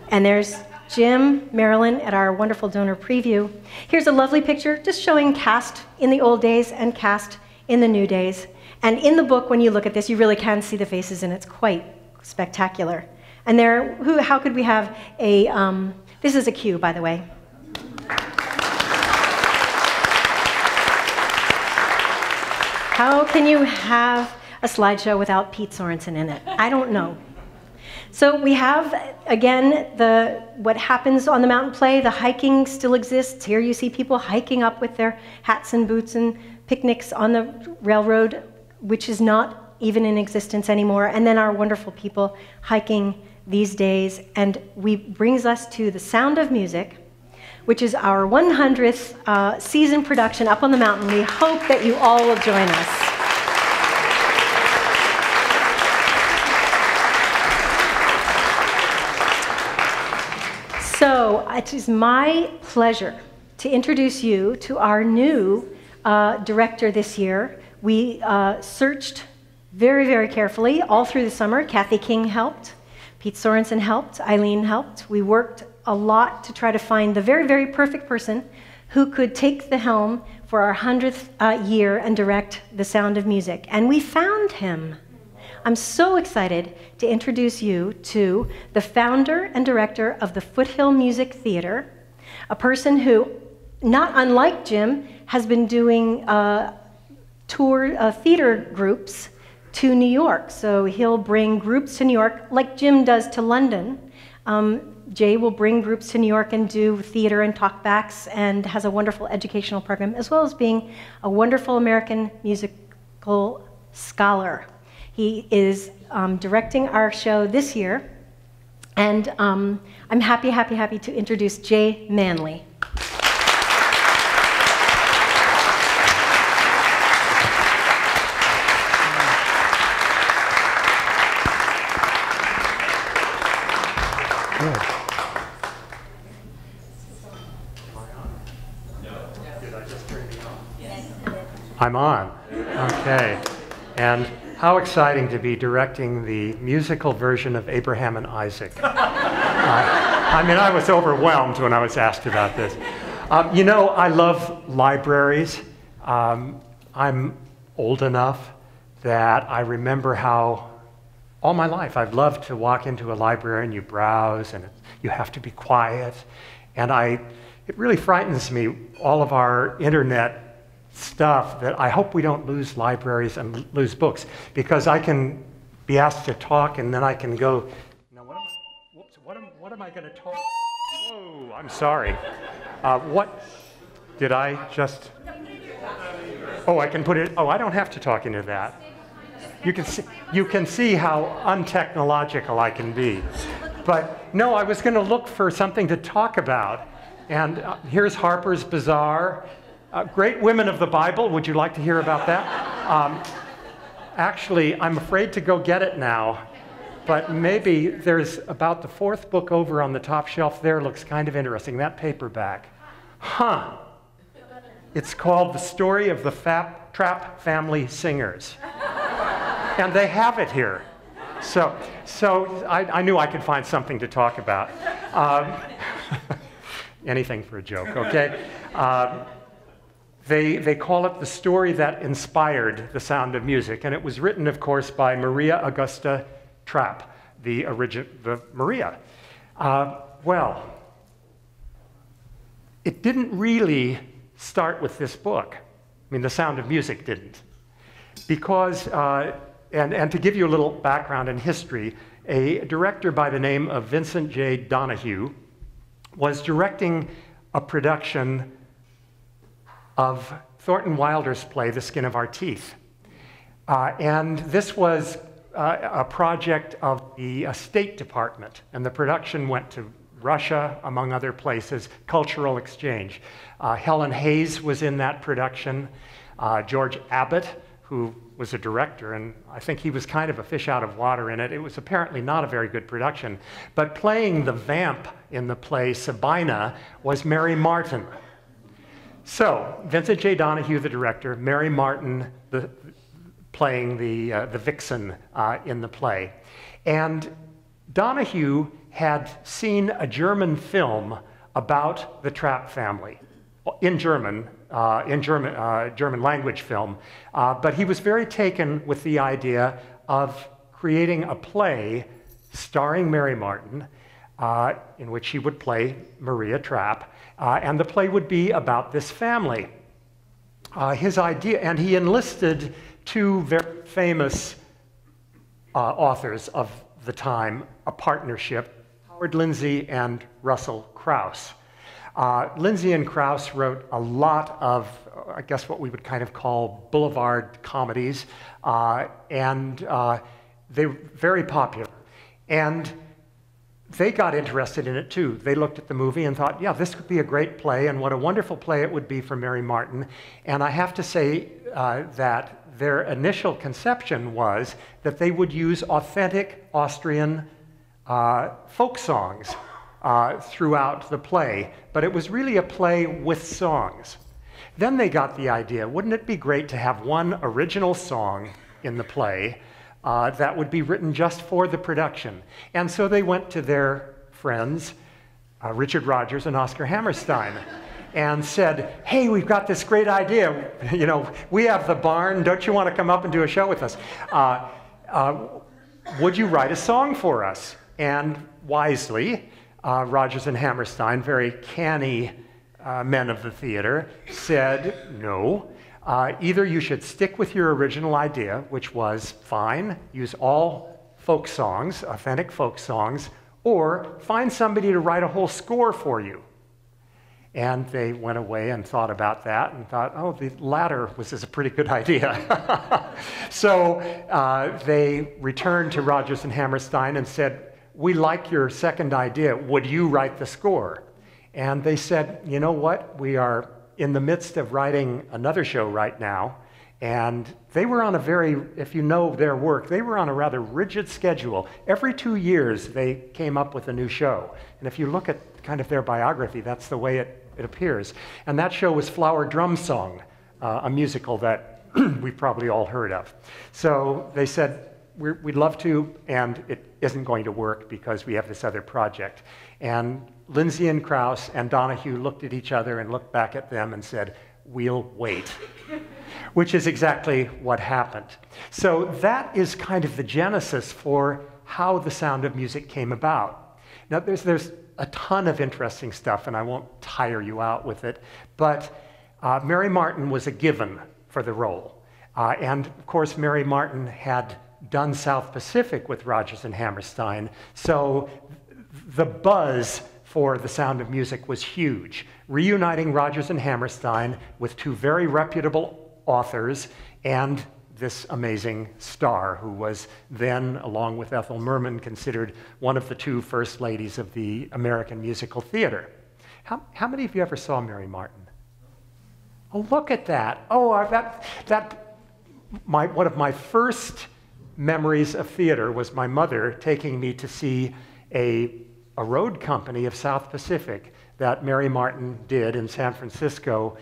And there's Jim, Marilyn at our wonderful donor preview. Here's a lovely picture just showing cast in the old days and cast in the new days. And in the book, when you look at this, you really can see the faces, and it's quite spectacular. And how could we have a, this is a cue, by the way. How can you have a slideshow without Pete Sorensen in it? I don't know. So we have, again, what happens on the mountain play. The hiking still exists. Here you see people hiking up with their hats and boots and picnics on the railroad, which is not even in existence anymore. And then our wonderful people hiking these days. And brings us to The Sound of Music, which is our 100th season production up on the mountain. We hope that you all will join us. So it is my pleasure to introduce you to our new director this year. We searched very, very carefully all through the summer. Kathy King helped. Pete Sorensen helped. Eileen helped. We worked a lot to try to find the very, very perfect person who could take the helm for our 100th year and direct The Sound of Music. And we found him. I'm so excited to introduce you to the founder and director of the Foothill Music Theater, a person who, not unlike Jim, has been doing theater groups to New York. So he'll bring groups to New York like Jim does to London. Jay will bring groups to New York and do theater and talkbacks and has a wonderful educational program, as well as being a wonderful American musical scholar. He is directing our show this year, and I'm happy to introduce Jay Manley. Good. I'm on. Okay. And how exciting to be directing the musical version of Abraham and Isaac. I mean, I was overwhelmed when I was asked about this. You know, I love libraries. I'm old enough that I remember how all my life I've loved to walk into a library and you browse and you have to be quiet. And it really frightens me, all of our internet stuff, that I hope we don't lose libraries and lose books, because I can be asked to talk and then I can go, now what am I going to talk? Whoa, I'm sorry. What did I just? Oh, I can put it. Oh, I don't have to talk into that. You can see how untechnological I can be. But no, I was going to look for something to talk about, and here's Harper's Bazaar. Great women of the Bible. Would you like to hear about that? Actually, I'm afraid to go get it now, but maybe there's about the fourth book over on the top shelf there. Looks kind of interesting, that paperback. Huh. It's called The Story of the Trapp Family Singers. And they have it here. So I knew I could find something to talk about. Anything for a joke, okay? They call it the story that inspired The Sound of Music, and it was written, of course, by Maria Augusta Trapp, the Maria. Well, it didn't really start with this book. I mean, The Sound of Music didn't. Because, and to give you a little background and history, a director by the name of Vincent J. Donahue was directing a production of Thornton Wilder's play, The Skin of Our Teeth. And this was a project of the State Department, and the production went to Russia, among other places, cultural exchange. Helen Hayes was in that production. George Abbott, who was a director, and I think he was kind of a fish out of water in it. It was apparently not a very good production. But playing the vamp in the play, Sabina, was Mary Martin. So, Vincent J. Donahue, the director, Mary Martin playing the vixen in the play. And Donahue had seen a German film about the Trapp family, in German language film, but he was very taken with the idea of creating a play starring Mary Martin, in which she would play Maria Trapp, and the play would be about this family. his idea, and he enlisted two very famous authors of the time, a partnership, Howard Lindsay and Russell Krauss. Lindsay and Krauss wrote a lot of, I guess what we would kind of call boulevard comedies, and they were very popular. And they got interested in it too. They looked at the movie and thought, yeah, this could be a great play, and what a wonderful play it would be for Mary Martin. And I have to say that their initial conception was that they would use authentic Austrian folk songs throughout the play, but it was really a play with songs. Then they got the idea, wouldn't it be great to have one original song in the play that would be written just for the production? And so they went to their friends, Richard Rodgers and Oscar Hammerstein, and said, hey, we've got this great idea. You know, we have the barn. Don't you want to come up and do a show with us? Would you write a song for us? And wisely, Rodgers and Hammerstein, very canny men of the theater, said, no. Either you should stick with your original idea, which was fine, use all folk songs, authentic folk songs, or find somebody to write a whole score for you. And they went away and thought about that and thought, oh, the latter was a pretty good idea. So they returned to Rodgers and Hammerstein and said, we like your second idea. Would you write the score? And they said, you know what? We are in the midst of writing another show right now. And they were on a very, if you know their work, they were on a rather rigid schedule. Every 2 years, they came up with a new show. And if you look at kind of their biography, that's the way it appears. And that show was Flower Drum Song, a musical that we've probably all heard of. So they said, we'd love to, and it isn't going to work because we have this other project. And Lindsay and Krauss and Donahue looked at each other and looked back at them and said, we'll wait, which is exactly what happened. So that is kind of the genesis for how The Sound of Music came about. Now, there's a ton of interesting stuff, and I won't tire you out with it, but Mary Martin was a given for the role. And of course, Mary Martin had done South Pacific with Rodgers and Hammerstein, so the buzz for The Sound of Music was huge, reuniting Rodgers and Hammerstein with two very reputable authors and this amazing star who was then, along with Ethel Merman, considered one of the two first ladies of the American musical theater. How many of you ever saw Mary Martin? Oh, look at that. Oh, one of my first memories of theater was my mother taking me to see a road company of South Pacific that Mary Martin did in San Francisco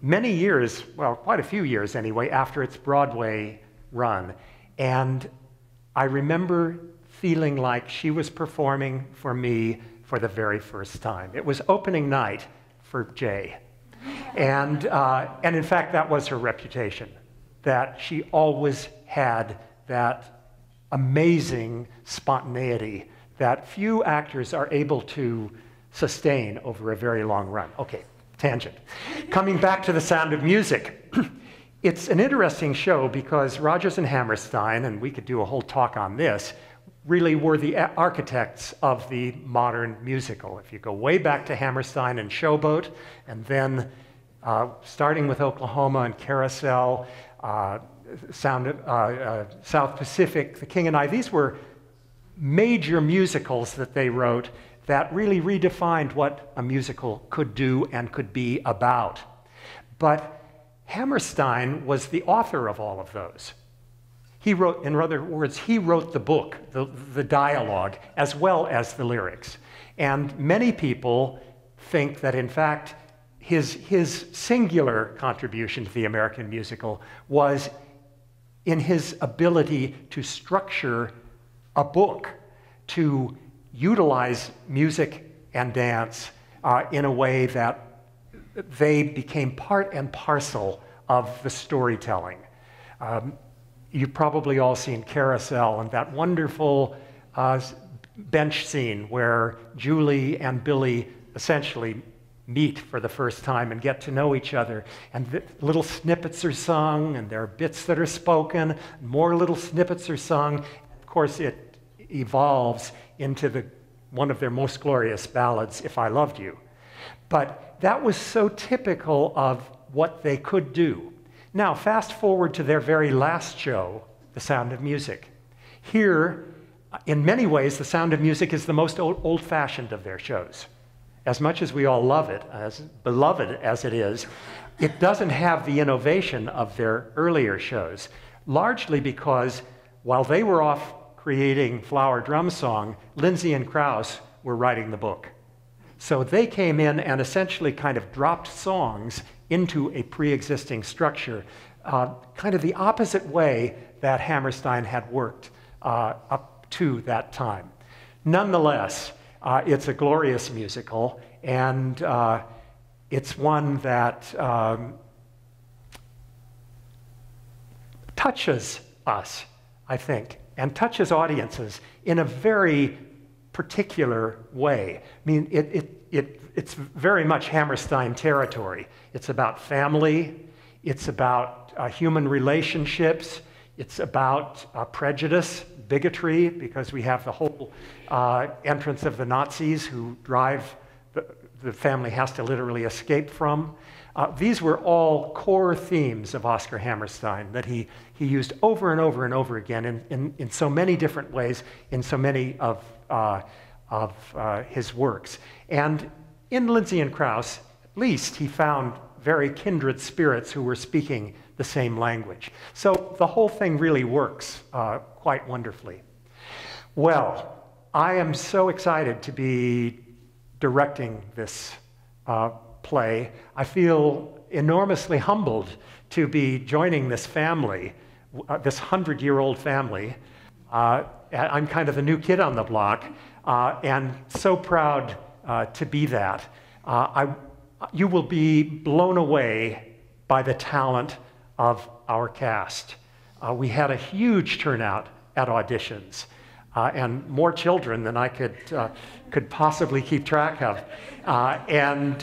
many years, well, quite a few years anyway, after its Broadway run. And I remember feeling like she was performing for me for the very first time. It was opening night for Jay. And in fact, that was her reputation, that she always had that amazing spontaneity that few actors are able to sustain over a very long run. Okay, tangent. Coming back to The Sound of Music, it's an interesting show because Rodgers and Hammerstein, and we could do a whole talk on this, really were the architects of the modern musical. If you go way back to Hammerstein and Showboat, and then starting with Oklahoma and Carousel, South Pacific, The King and I, these were major musicals that they wrote that really redefined what a musical could do and could be about. But Hammerstein was the author of all of those. He wrote, in other words, he wrote the book, the dialogue, as well as the lyrics. And many people think that, in fact, his singular contribution to the American musical was in his ability to structure a book, to utilize music and dance in a way that they became part and parcel of the storytelling. You've probably all seen Carousel and that wonderful bench scene where Julie and Billy essentially meet for the first time and get to know each other. And little snippets are sung, and there are bits that are spoken, more little snippets are sung. Of course, it evolves into one of their most glorious ballads, If I Loved You. But that was so typical of what they could do. Now, fast forward to their very last show, The Sound of Music. Here, in many ways, The Sound of Music is the most old-fashioned of their shows. As much as we all love it, as beloved as it is, it doesn't have the innovation of their earlier shows, largely because while they were off creating Flower Drum Song, Lindsay and Krauss were writing the book. So they came in and essentially kind of dropped songs into a pre-existing structure, kind of the opposite way that Hammerstein had worked up to that time. Nonetheless, it's a glorious musical, and it's one that touches us, I think, and touches audiences in a very particular way. I mean, it's very much Hammerstein territory. It's about family, it's about human relationships, it's about prejudice, bigotry, because we have the whole entrance of the Nazis who drive the family has to literally escape from. These were all core themes of Oscar Hammerstein that he used over and over and over again in so many different ways, in so many of his works. And in Lindsay and Krauss, at least, he found very kindred spirits who were speaking the same language. So the whole thing really works quite wonderfully. Well, I am so excited to be directing this play. I feel enormously humbled to be joining this family, this 100-year-old family. I'm kind of the new kid on the block, and so proud to be that. You will be blown away by the talent of our cast. We had a huge turnout at auditions, and more children than I could possibly keep track of. And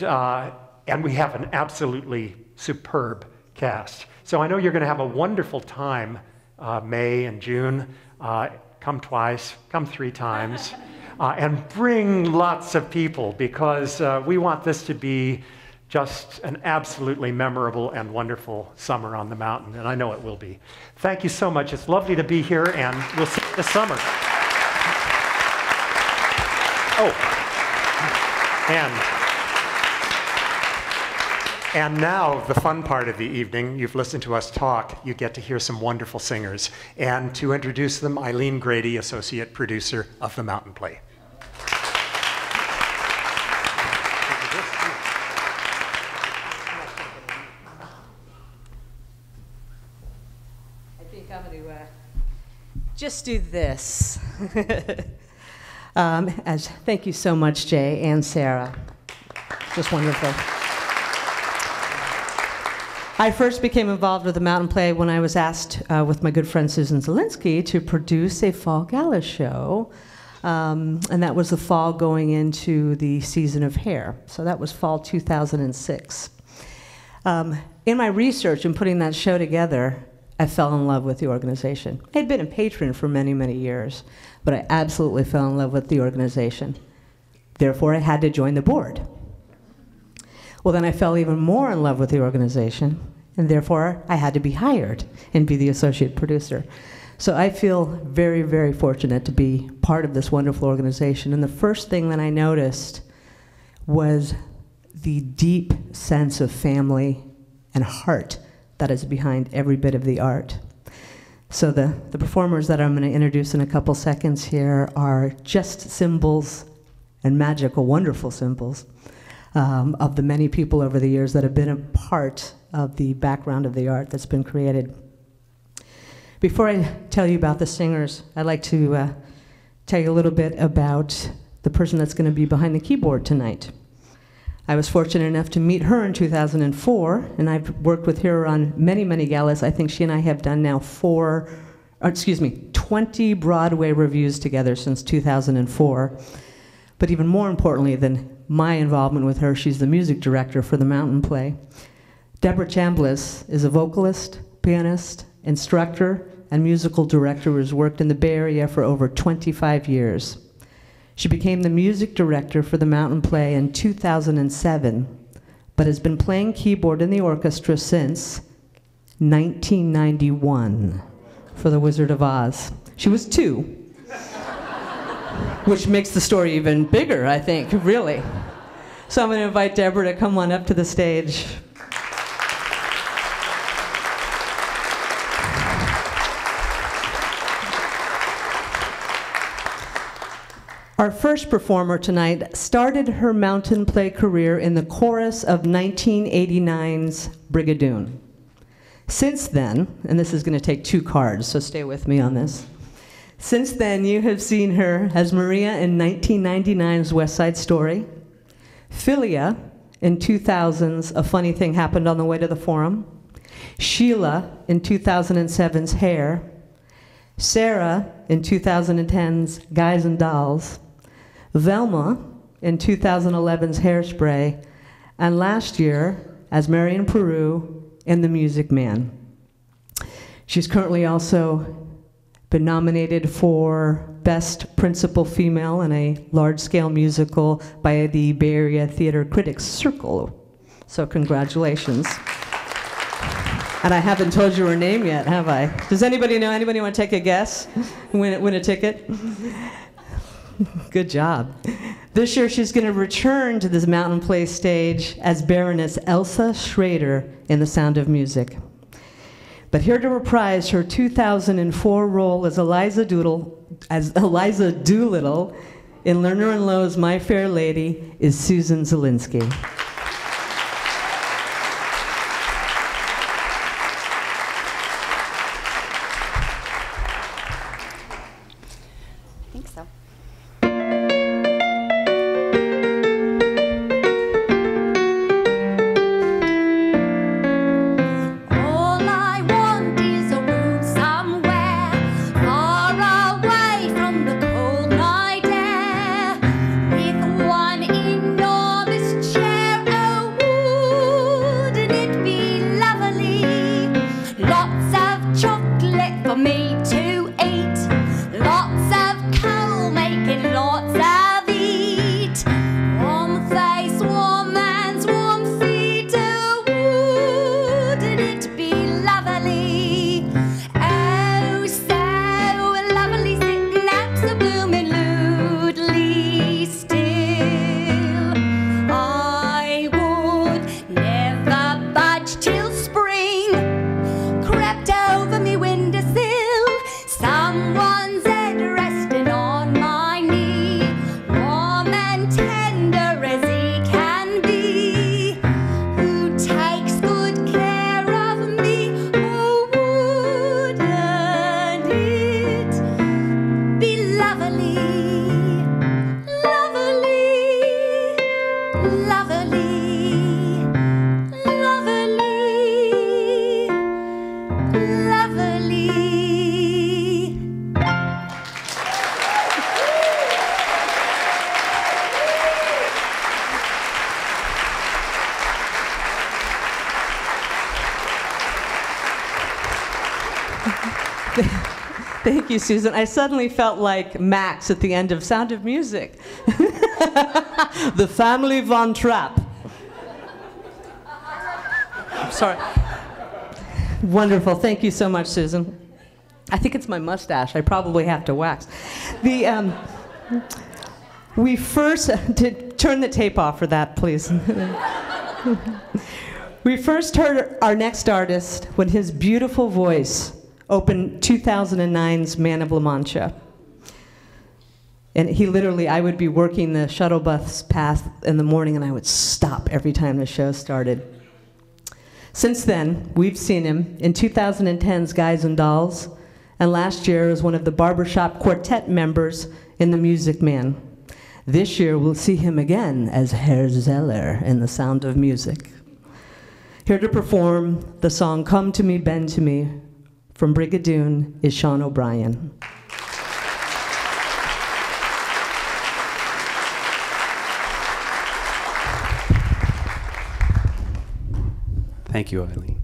we have an absolutely superb cast. So I know you're going to have a wonderful time, May and June. Come twice, come 3 times, and bring lots of people, because we want this to be just an absolutely memorable and wonderful summer on the mountain, and I know it will be. Thank you so much. It's lovely to be here, and we'll see you this summer. Oh, and now the fun part of the evening. You've listened to us talk. You get to hear some wonderful singers. And to introduce them, Eileen Grady, associate producer of the Mountain Play. I think I'm going to just do this. Thank you so much, Jay and Sarah. Just wonderful. I first became involved with the Mountain Play when I was asked with my good friend Susan Zielinski to produce a fall gala show, and that was the fall going into the season of hair. So that was fall 2006. In my research and putting that show together, I fell in love with the organization. I had been a patron for many, many years, but I absolutely fell in love with the organization. Therefore, I had to join the board. Well, then I fell even more in love with the organization, and therefore I had to be hired and be the associate producer. So I feel very, very fortunate to be part of this wonderful organization. And the first thing that I noticed was the deep sense of family and heart that is behind every bit of the art. So the performers that I'm going to introduce in a couple seconds here are just symbols and magical, wonderful symbols of the many people over the years that have been a part of the background of the art that's been created. Before I tell you about the singers, I'd like to tell you a little bit about the person that's going to be behind the keyboard tonight. I was fortunate enough to meet her in 2004, and I've worked with her on many, many galas. I think she and I have done now 20 Broadway reviews together since 2004. But even more importantly than my involvement with her, she's the music director for the Mountain Play. Deborah Chambliss is a vocalist, pianist, instructor, and musical director who has worked in the Bay Area for over 25 years. She became the music director for the Mountain Play in 2007, but has been playing keyboard in the orchestra since 1991 for The Wizard of Oz. She was 2, which makes the story even bigger, I think, really. So I'm going to invite Deborah to come on up to the stage. Our first performer tonight started her mountain play career in the chorus of 1989's Brigadoon. Since then, and this is going to take 2 cards, so stay with me on this. Since then, you have seen her as Maria in 1999's West Side Story, Philia in 2000's A Funny Thing Happened on the Way to the Forum, Sheila in 2007's Hair, Sarah in 2010's Guys and Dolls, Velma in 2011's Hairspray, and last year as Marion Peru in The Music Man. She's currently also been nominated for Best Principal Female in a large-scale musical by the Bay Area Theater Critics Circle. So congratulations. And I haven't told you her name yet, have I? Does anybody know? Anybody want to take a guess? Win a ticket? Good job. This year she's going to return to this Mountain Play stage as Baroness Elsa Schrader in The Sound of Music. But here to reprise her 2004 role as Eliza Doolittle in Lerner and Lowe's My Fair Lady is Susan Zielinski. I think so. Thank you, Susan. I suddenly felt like Max at the end of Sound of Music. The family Von Trapp. Sorry. Wonderful. Thank you so much, Susan. I think it's my mustache. I probably have to wax. We first, turn the tape off for that, please. We first heard our next artist when his beautiful voice opened 2009's Man of La Mancha. And he literally, I would be working the shuttle bus path in the morning and I would stop every time the show started. Since then, we've seen him in 2010's Guys and Dolls, and last year as one of the barbershop quartet members in The Music Man. This year, we'll see him again as Herr Zeller in The Sound of Music. Here to perform the song Come to Me, Bend to Me from Brigadoon is Sean O'Brien. Thank you, Eileen.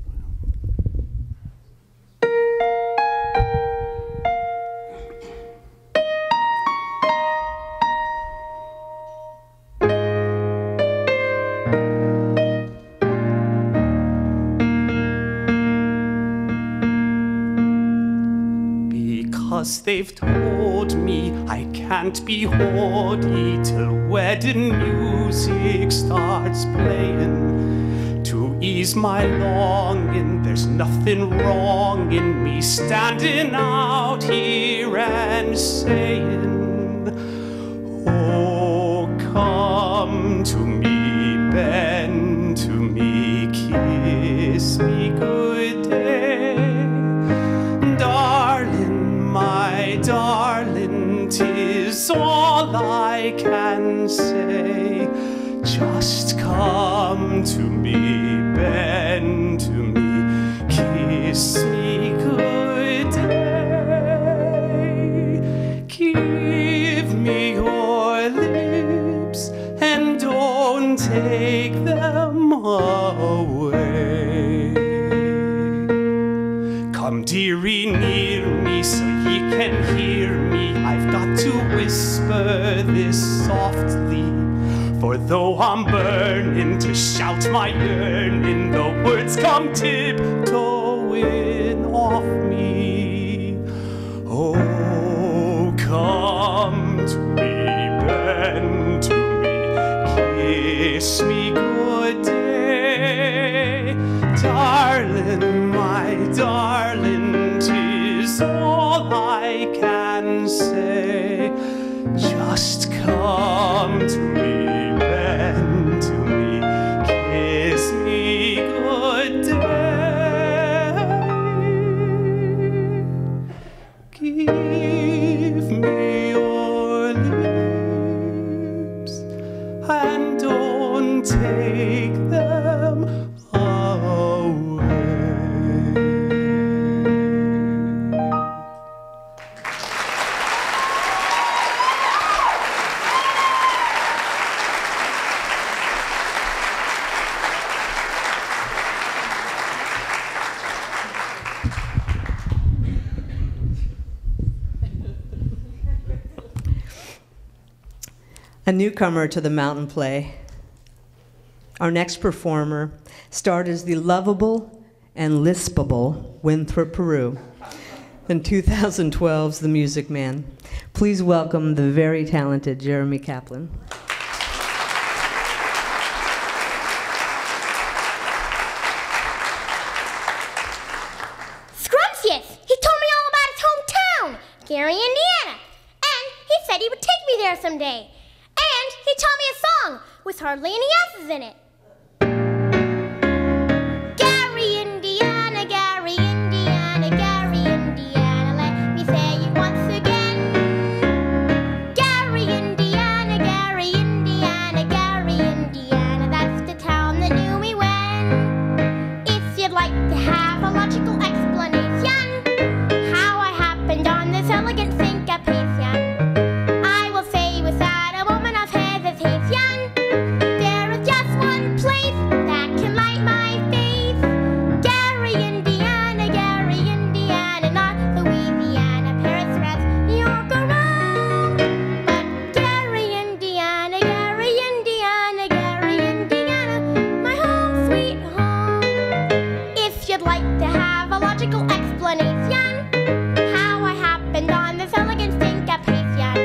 Because they've told me I can't be haughty till wedding music starts playing. To ease my longing, there's nothing wrong in me standing out here and saying, oh, come to me, bend to me, kiss me good day. My darling, 'tis all I can say. Just come to me, bend to me, kiss me good day. Give me your lips and don't take them away. Come, dearie, near me so ye can hear me. I've got to whisper this softly, for though I'm burning to shout my yearning, the words come tiptoeing off me. Oh, come to me, bend to me, kiss me good day. Darling, my darling, 'tis all I can say. Just come to me, bend to me, kiss me good day. Give me your lips and don't take them away. A newcomer to the mountain play. Our next performer starred as the lovable and lispable Winthrop Peru in 2012's The Music Man. Please welcome the very talented Jeremy Kaplan. Scrumptious! He told me all about his hometown, Gary, Indiana. And he said he would take me there someday. And he taught me a song with hardly any S's in it. Gary, Indiana, Gary, Indiana, Gary, Indiana, let me say it once again. Gary, Indiana, Gary, Indiana, Gary, Indiana, that's the town that knew me when. If you'd like to have a logical explanation how I happened on this elegant syncopation, I will say without a moment of hesitation, there is just one place that can light my face. Gary, Indiana, Gary, Indiana, not Louisiana, Paris, France, New York, or Rome. But Gary, Indiana, Gary, Indiana, Gary, Indiana, my home sweet home. If you'd like to have a logical explanation how I happened on this elegant syncopation,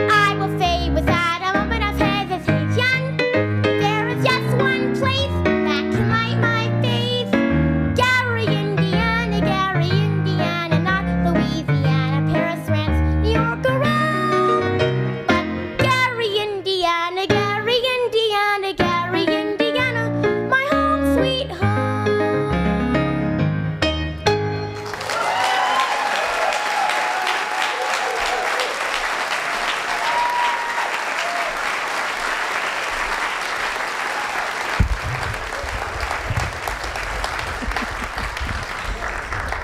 I will say without a moment of hesitation, there is just one place that can light my face. Gary, Indiana, Gary, Indiana, not Louisiana, Paris, France, New York, or Rome. But Gary, Indiana, Gary, Indiana, Gary, Indiana, my home sweet home.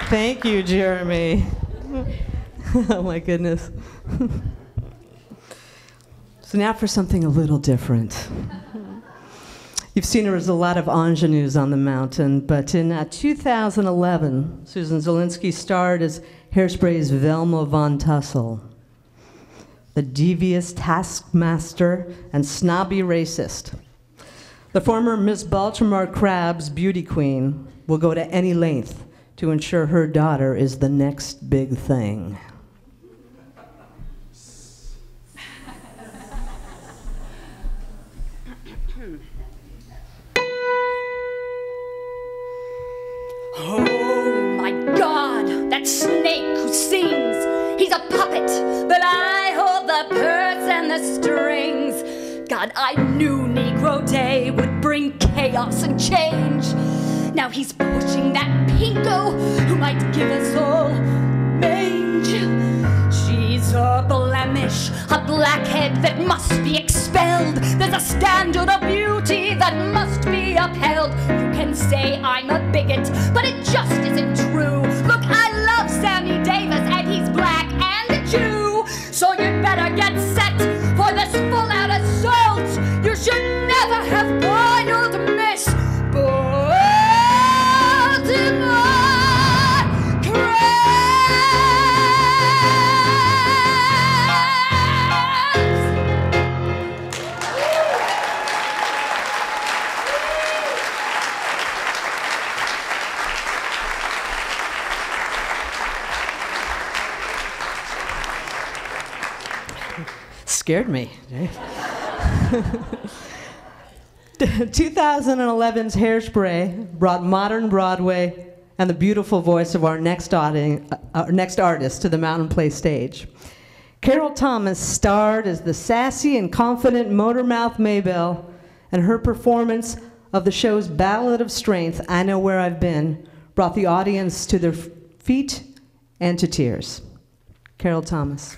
Thank you, Jeremy. Oh my goodness. So now for something a little different. You've seen there was a lot of ingenues on the mountain, but in 2011, Susan Zielinski starred as Hairspray's Velma von Tussle, the devious taskmaster and snobby racist. The former Miss Baltimore Crab's beauty queen will go to any length to ensure her daughter is the next big thing. Oh my God, that snake who sings, he's a puppet, but I hold the purse and the strings. God, I knew Negro Day would bring chaos and change. Now he's pushing that pinko who might give us all mange. She's a blemish, a blackhead that must be expelled. There's a standard of beauty that must be upheld. You can say I'm a bigot, but it just isn't true. Look, I love Sammy Davis, and he's black and a Jew. So you'd better get set for this full-out assault. You should never have boiled Miss Baltimore Crabs. Scared me. 2011's Hairspray brought modern Broadway and the beautiful voice of our next artist to the Mountain Play stage. Carol Thomas starred as the sassy and confident Motormouth Maybelle, and her performance of the show's Ballad of Strength, I Know Where I've Been, brought the audience to their feet and to tears. Carol Thomas.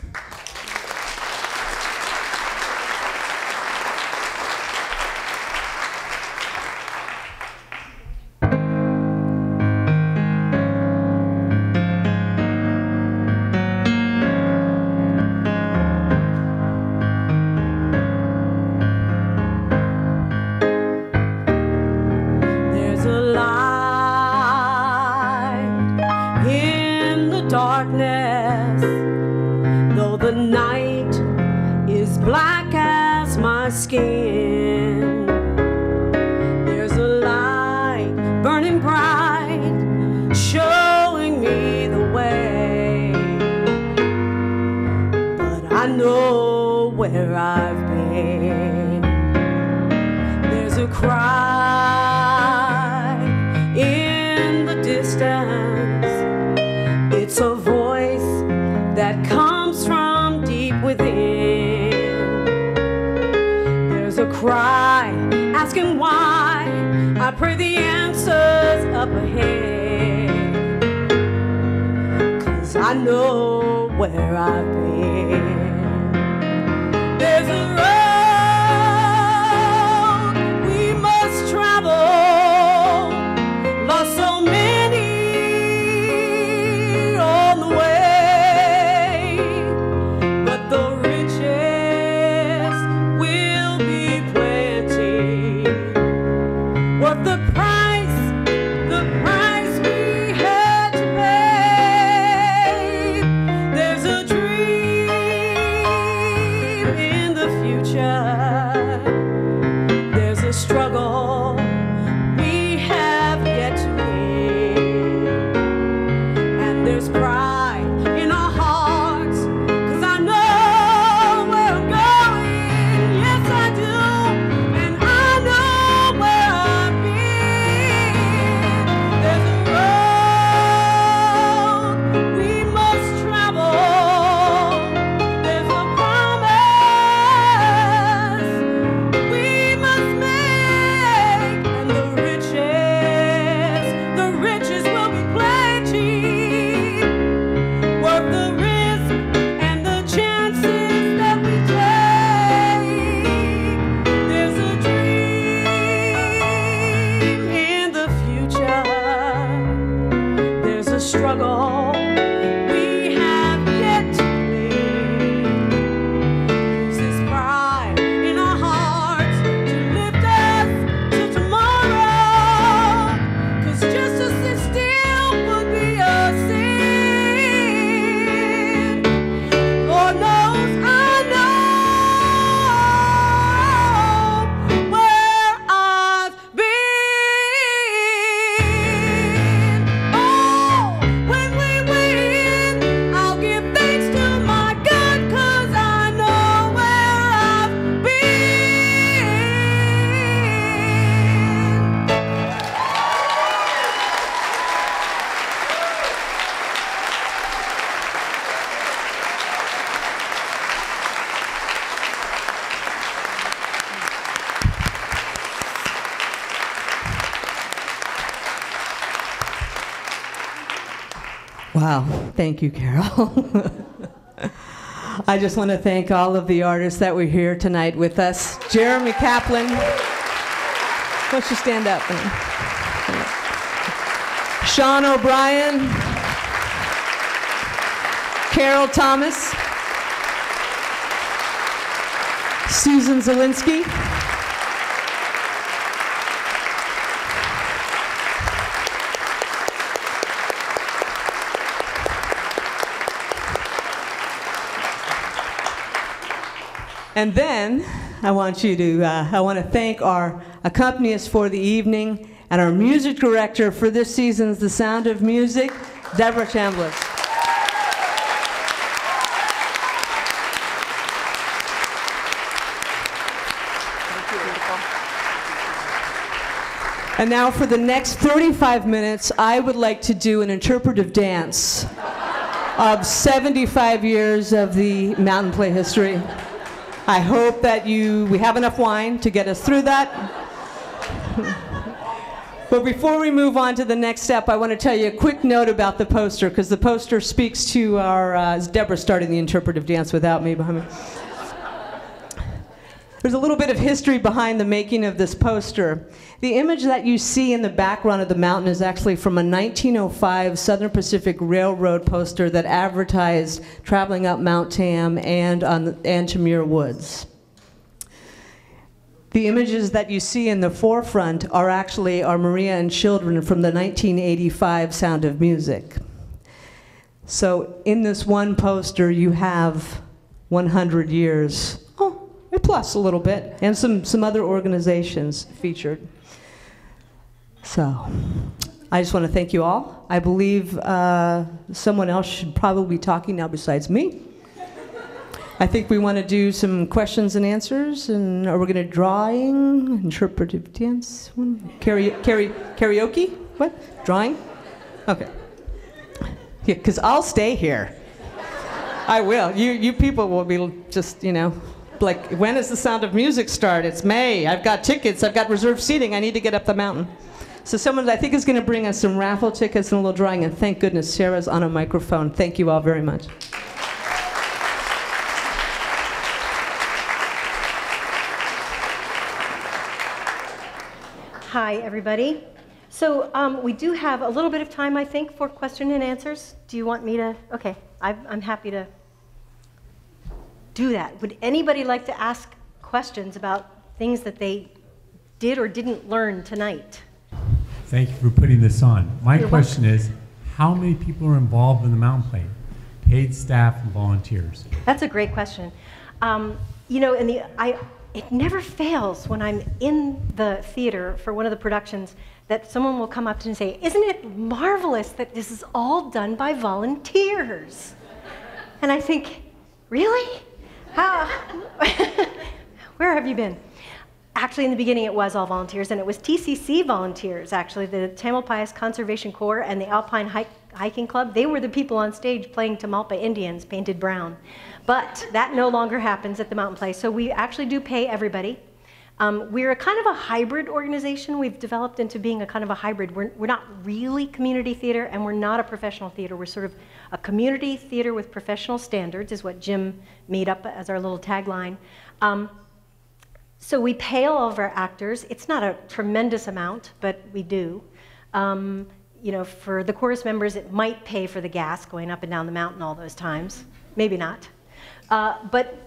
Skin. There's a light burning bright, showing me the way. But I know where I've been. There's a cry in the distance. It's a voice that comes from deep within. A cry asking why. I pray the answer's up ahead, 'cause I know where I've been. There's a road we must travel, lost so many on the way, but the the price we had to pay. There's a dream in the future. There's a struggle we have yet to win. And there's pride in our hearts, 'cause I know where I'm going. Yes, I do. And I know where I've been. There's a road we must travel. There's a promise we must make. And the riches will be plenty. Worth the risk and the chances that we take. There's a dream in the future. There's a struggle we have yet to win. Use this pride in our hearts to lift us to Wow, thank you, Carol. I just want to thank all of the artists that were here tonight with us. Jeremy Kaplan. Why don't you stand up? Sean O'Brien. Carol Thomas. Susan Zielinski. And then I want to thank our accompanists for the evening and our music director for this season's The Sound of Music, Deborah Chambliss. And now for the next 35 minutes, I would like to do an interpretive dance of 75 years of the Mountain Play history. I hope that we have enough wine to get us through that. But before we move on to the next step, I want to tell you a quick note about the poster, because the poster speaks to our, Deborah started the interpretive dance without me behind me. There's a little bit of history behind the making of this poster. The image that you see in the background of the mountain is actually from a 1905 Southern Pacific Railroad poster that advertised traveling up Mount Tam and to Muir Woods. The images that you see in the forefront are actually our Maria and Children from the 1985 Sound of Music. So in this one poster, you have 100 years, plus a little bit, and some other organizations featured. So I just want to thank you all. I believe someone else should probably be talking now besides me. I think we want to do some questions and answers, and are we going to drawing, interpretive dance, karaoke? What? Drawing? Okay. Yeah, because I'll stay here. I will. You people will be just, like, when does the Sound of Music start? It's May. I've got tickets. I've got reserved seating. I need to get up the mountain. So someone, I think, is going to bring us some raffle tickets and a little drawing. And thank goodness Sarah's on a microphone. Thank you all very much. Hi, everybody. So we do have a little bit of time, I think, for question and answers. Do you want me to? Okay, I'm happy to do that. Would anybody like to ask questions about things that they did or didn't learn tonight? Thank you for putting this on. My You're question welcome. is, how many people are involved in the Mountain Play? Paid staff and volunteers? That's a great question. It never fails when I'm in the theater for one of the productions that someone will come up to me and say, "Isn't it marvelous that this is all done by volunteers?" And I think, really? How? Where have you been? Actually, in the beginning, it was all volunteers, and it was TCC volunteers, actually, the Tamalpais Conservation Corps and the Alpine Hiking Club. They were the people on stage playing Tamalpa Indians painted brown. But that no longer happens at the Mountain Play, so we actually do pay everybody. We're a kind of a hybrid organization. We've developed into being a kind of a hybrid. We're not really community theater, and we're not a professional theater. We're sort of a community theater with professional standards, is what Jim made up as our little tagline. So we pay all of our actors. It's not a tremendous amount, but we do. For the chorus members, it might pay for the gas going up and down the mountain all those times. Maybe not. But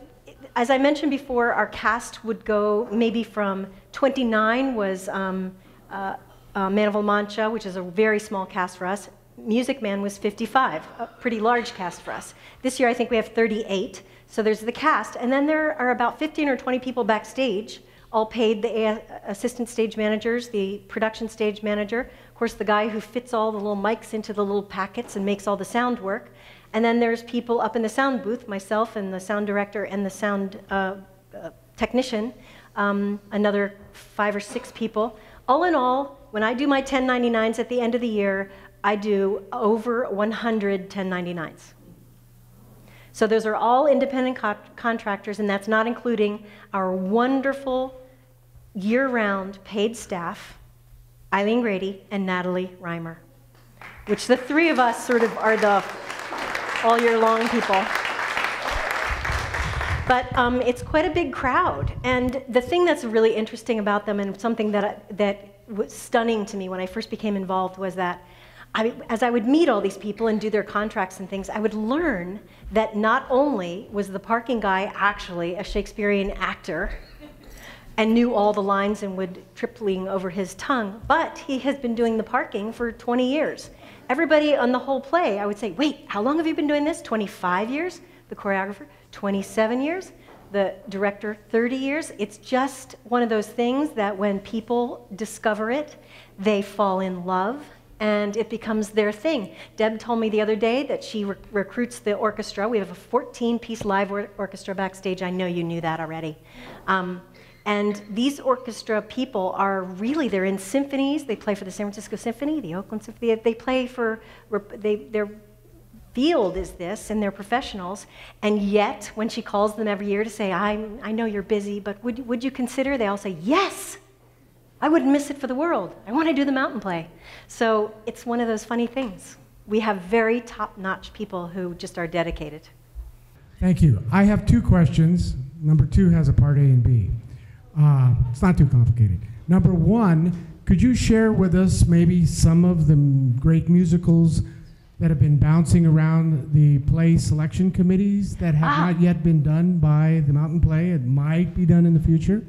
as I mentioned before, our cast would go maybe from 29 was Man of La Mancha, which is a very small cast for us. Music Man was 55, a pretty large cast for us. This year I think we have 38. So there's the cast, and then there are about 15 or 20 people backstage, all paid, the assistant stage managers, the production stage manager, of course the guy who fits all the little mics into the little packets and makes all the sound work. And then there's people up in the sound booth, myself and the sound director and the sound technician, another 5 or 6 people. All in all, when I do my 1099s at the end of the year, I do over 100 1099s. So those are all independent contractors, and that's not including our wonderful year-round paid staff, Eileen Grady and Natalie Reimer. which the three of us sort of are the all year long people. But it's quite a big crowd. And the thing that's really interesting about them, and something that was stunning to me when I first became involved, was that as I would meet all these people and do their contracts and things, I would learn that not only was the parking guy actually a Shakespearean actor and knew all the lines and would tripling over his tongue, but he has been doing the parking for 20 years. Everybody on the whole play, I would say, wait, how long have you been doing this? 25 years? The choreographer, 27 years? The director, 30 years? It's just one of those things that when people discover it, they fall in love, and it becomes their thing. Deb told me the other day that she recruits the orchestra. We have a 14-piece live orchestra backstage. I know you knew that already. And these orchestra people are really, they're in symphonies. They play for the San Francisco Symphony, the Oakland Symphony. They play for, their field is this, and they're professionals. And yet, when she calls them every year to say, I know you're busy, but would you consider? They all say, yes, I wouldn't miss it for the world. I want to do the mountain play. So it's one of those funny things. We have very top-notch people who just are dedicated. Thank you. I have two questions. Number two has a part A and B. It's not too complicated. Number one, could you share with us maybe some of the great musicals that have been bouncing around the play selection committees that have not yet been done by the Mountain Play and might be done in the future?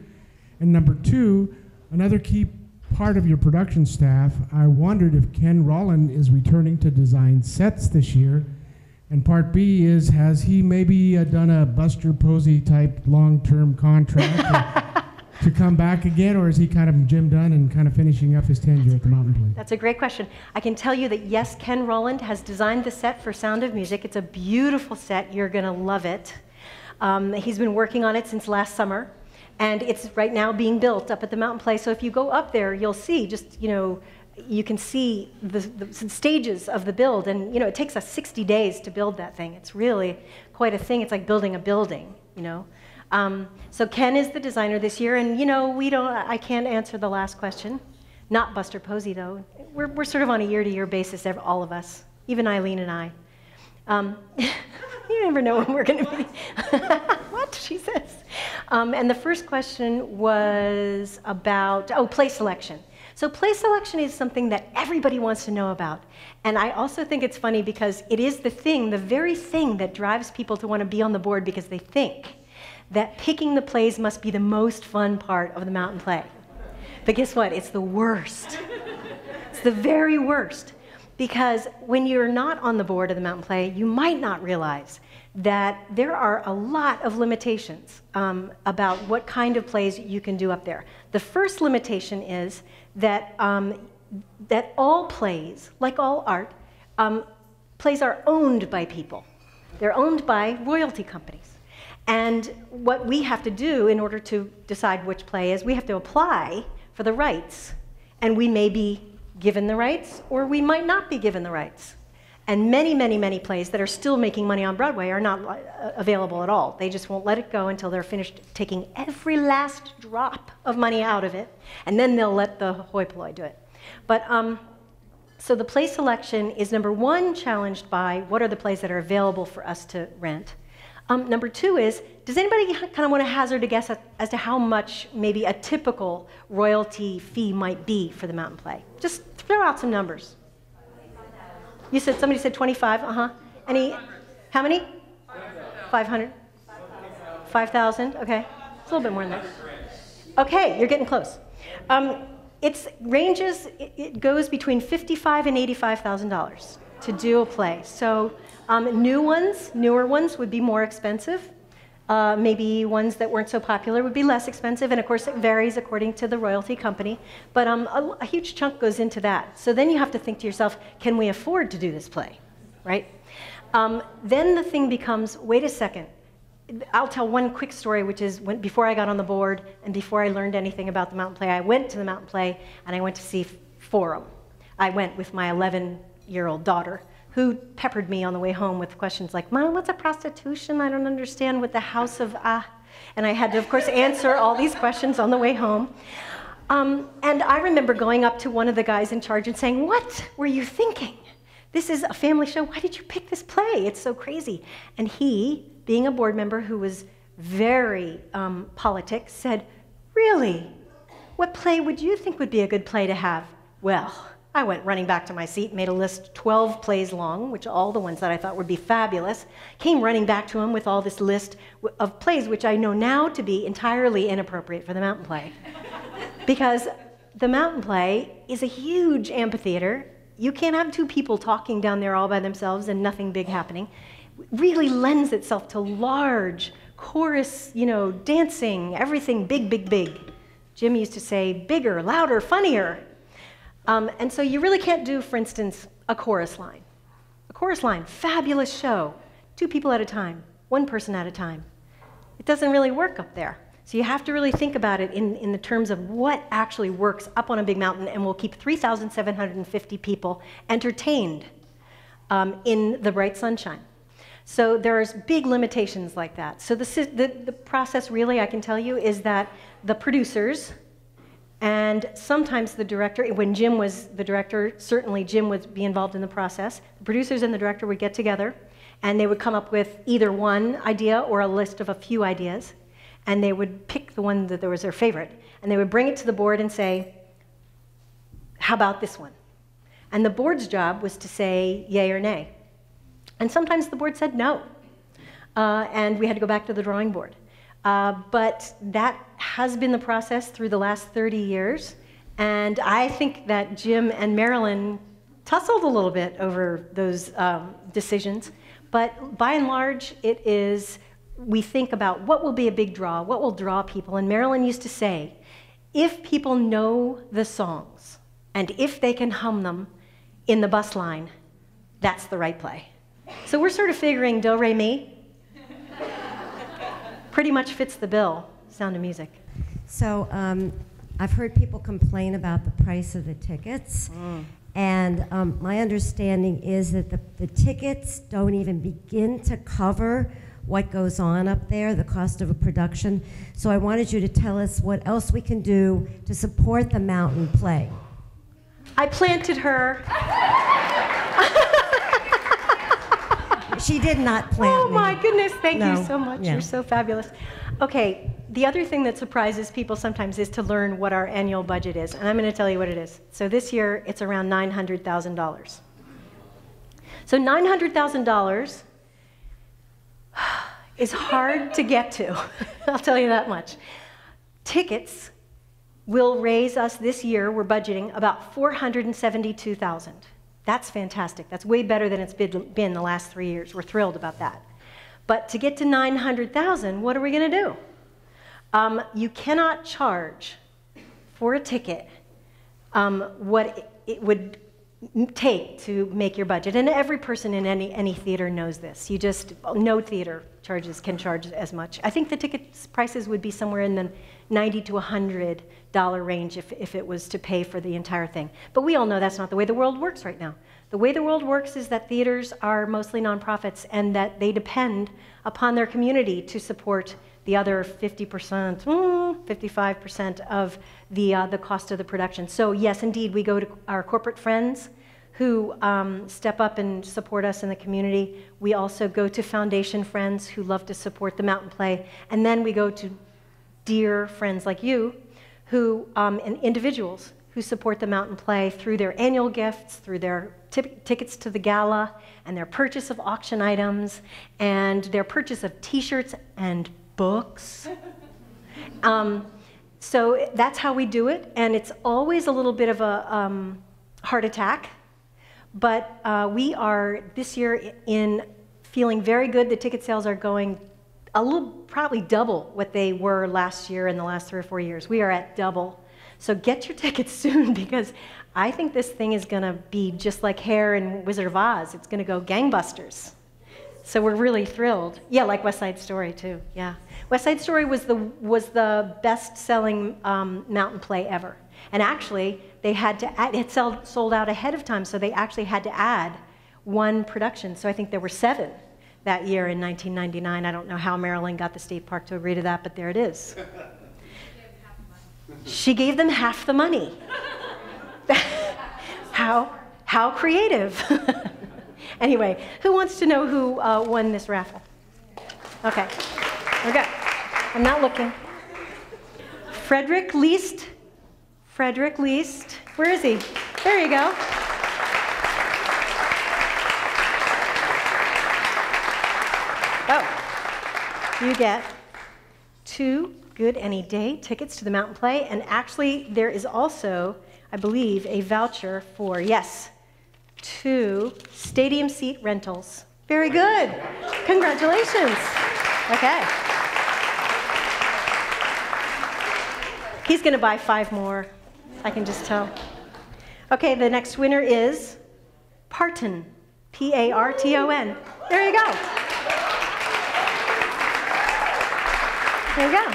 And number two, another key part of your production staff, I wondered if Ken Rolland is returning to design sets this year. And part B is, has he maybe done a Buster Posey type long-term contract to come back again, or is he kind of Jim Dunn and kind of finishing up his tenure at the Mountain Play? That's a great question. I can tell you that yes, Ken Rolland has designed the set for Sound of Music. It's a beautiful set. You're going to love it. He's been working on it since last summer, and it's right now being built up at the Mountain Play. So if you go up there, you'll see just, you can see the stages of the build, and it takes us 60 days to build that thing. It's really quite a thing. It's like building a building, So Ken is the designer this year, and I can't answer the last question. Not Buster Posey, though. We're sort of on a year-to-year basis, all of us, even Eileen and I. You never know when we're going to be. What? She says. And the first question was about, play selection. So play selection is something that everybody wants to know about. And I also think it's funny because it is the very thing that drives people to want to be on the board, because they think that picking the plays must be the most fun part of the Mountain Play. But guess what? It's the worst. It's the very worst. Because when you're not on the board of the Mountain Play, you might not realize that there are a lot of limitations about what kind of plays you can do up there. The first limitation is that, that all plays, like all art, plays are owned by people. They're owned by royalty companies. And what we have to do in order to decide which play is, we have to apply for the rights. And we may be given the rights, or we might not be given the rights. And many, many, many plays that are still making money on Broadway are not available at all. They just won't let it go until they're finished taking every last drop of money out of it, and then they'll let the hoi polloi do it. But so the play selection is, number one, challenged by what are the plays that are available for us to rent. Number two is, does anybody kind of want to hazard a guess as to how much maybe a typical royalty fee might be for the Mountain Play? Just throw out some numbers. You said, somebody said 25, Any, how many? 500? 5,000, okay. It's a little bit more than that. Okay, you're getting close. It goes between $55,000 and $85,000 to do a play. So newer ones would be more expensive. Maybe ones that weren't so popular would be less expensive, and of course it varies according to the royalty company, but a huge chunk goes into that. So then you have to think to yourself, can we afford to do this play, right? Then the thing becomes, wait a second, I'll tell one quick story, which is before I got on the board and before I learned anything about the Mountain Play, I went to the Mountain Play and I went to see Forum. I went with my 11-year-old daughter, who peppered me on the way home with questions like, Mom, what's a prostitution? I don't understand what the house of And I had to, of course, answer all these questions on the way home. And I remember going up to one of the guys in charge and saying, what were you thinking? this is a family show. Why did you pick this play? It's so crazy. And he, being a board member who was very politic, said, really? What play would you think would be a good play to have? Well, I went running back to my seat, made a list 12 plays long, which all the ones that I thought would be fabulous, came running back to him with all this list of plays, which I know now to be entirely inappropriate for the mountain play. Because the mountain play is a huge amphitheater. You can't have two people talking down there all by themselves and nothing big happening. It really lends itself to large chorus, dancing, everything big, big, big. Jim used to say bigger, louder, funnier. And so you really can't do, for instance, a chorus line. A chorus line, fabulous show, 2 people at a time, 1 person at a time. It doesn't really work up there. So you have to really think about it in the terms of what actually works up on a big mountain and will keep 3,750 people entertained in the bright sunshine. So there's big limitations like that. So the process really, I can tell you, is that the producers and sometimes the director, when Jim was the director, certainly Jim would be involved in the process. The producers and the director would get together and they would come up with either one idea or a list of a few ideas, and they would pick the one that was their favorite, and they would bring it to the board and say, how about this one? And the board's job was to say yay or nay. And sometimes the board said no, and we had to go back to the drawing board. But that has been the process through the last 30 years, and I think that Jim and Marilyn tussled a little bit over those decisions, but by and large, it is, we think about what will be a big draw, what will draw people, and Marilyn used to say, if people know the songs, and if they can hum them in the bus line, that's the right play. So we're sort of figuring do, re, mi. Pretty much fits the bill, Sound of Music. So I've heard people complain about the price of the tickets. And my understanding is that the tickets don't even begin to cover what goes on up there, the cost of a production. So I wanted you to tell us what else we can do to support the mountain play. I planted her. She did not plant me. Oh my goodness, thank No. you so much. Yeah. You're so fabulous. Okay, the other thing that surprises people sometimes is to learn what our annual budget is, and I'm going to tell you what it is. So this year, it's around $900,000. So $900,000 is hard to get to, I'll tell you that much. Tickets will raise us this year, we're budgeting about $472,000. That's fantastic. That's way better than it's been the last 3 years. We're thrilled about that. But to get to $900,000, what are we going to do? You cannot charge for a ticket what it would take to make your budget. And every person in any theater knows this. No theater can charge as much. I think the ticket prices would be somewhere in the $90 to $100 range if it was to pay for the entire thing. But we all know that's not the way the world works right now. The way the world works is that theaters are mostly nonprofits and that they depend upon their community to support the other 50%, 55% of the cost of the production. So yes, indeed, we go to our corporate friends who step up and support us in the community. We also go to foundation friends who love to support the mountain play. And then we go to dear friends like you and individuals who support the mountain play through their annual gifts, through their tickets to the gala, and their purchase of auction items, and their purchase of t-shirts and books. So that's how we do it, and it's always a little bit of a heart attack, but we are this year in feeling very good. The ticket sales are going probably double what they were last year in the last 3 or 4 years. We are at double. So get your tickets soon, because I think this thing is going to be just like Hair and Wizard of Oz. It's going to go gangbusters. So we're really thrilled. Yeah, like West Side Story too. Yeah, West Side Story was the best-selling mountain play ever. And actually, they had to add, it sold out ahead of time, so they actually had to add 1 production. So I think there were 7 that year in 1999. I don't know how Marilyn got the state park to agree to that, but there it is. She gave them half the money. How creative. Anyway, who wants to know who won this raffle? Okay. Okay. I'm not looking. Frederick Least. Frederick Least. Where is he? There you go. Oh, you get 2 Good Any Day tickets to the Mountain Play, and actually there is also, I believe, a voucher for, yes, 2 stadium seat rentals. Very good. Congratulations. Okay. He's going to buy 5 more. I can just tell. Okay, the next winner is Parton. P-A-R-T-O-N. There you go. There you go.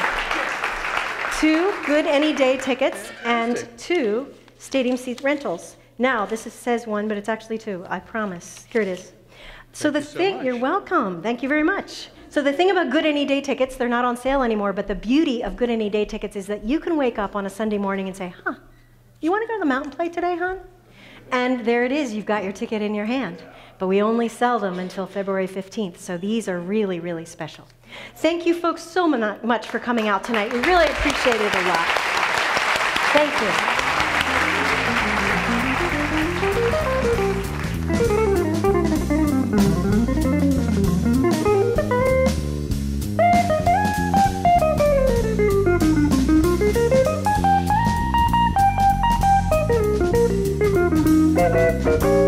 2 Good Any Day tickets and 2 stadium seat rentals. Now, this says 1, but it's actually 2. I promise. Here it is. So the thing, you're welcome. Thank you very much. So the thing about Good Any Day tickets, they're not on sale anymore, but the beauty of Good Any Day tickets is that you can wake up on a Sunday morning and say, huh, you want to go to the Mountain Play today, hon? And there it is, you've got your ticket in your hand. But we only sell them until February 15th, so these are really, really special. Thank you folks so much for coming out tonight. We really appreciate it a lot. Thank you. Thank you.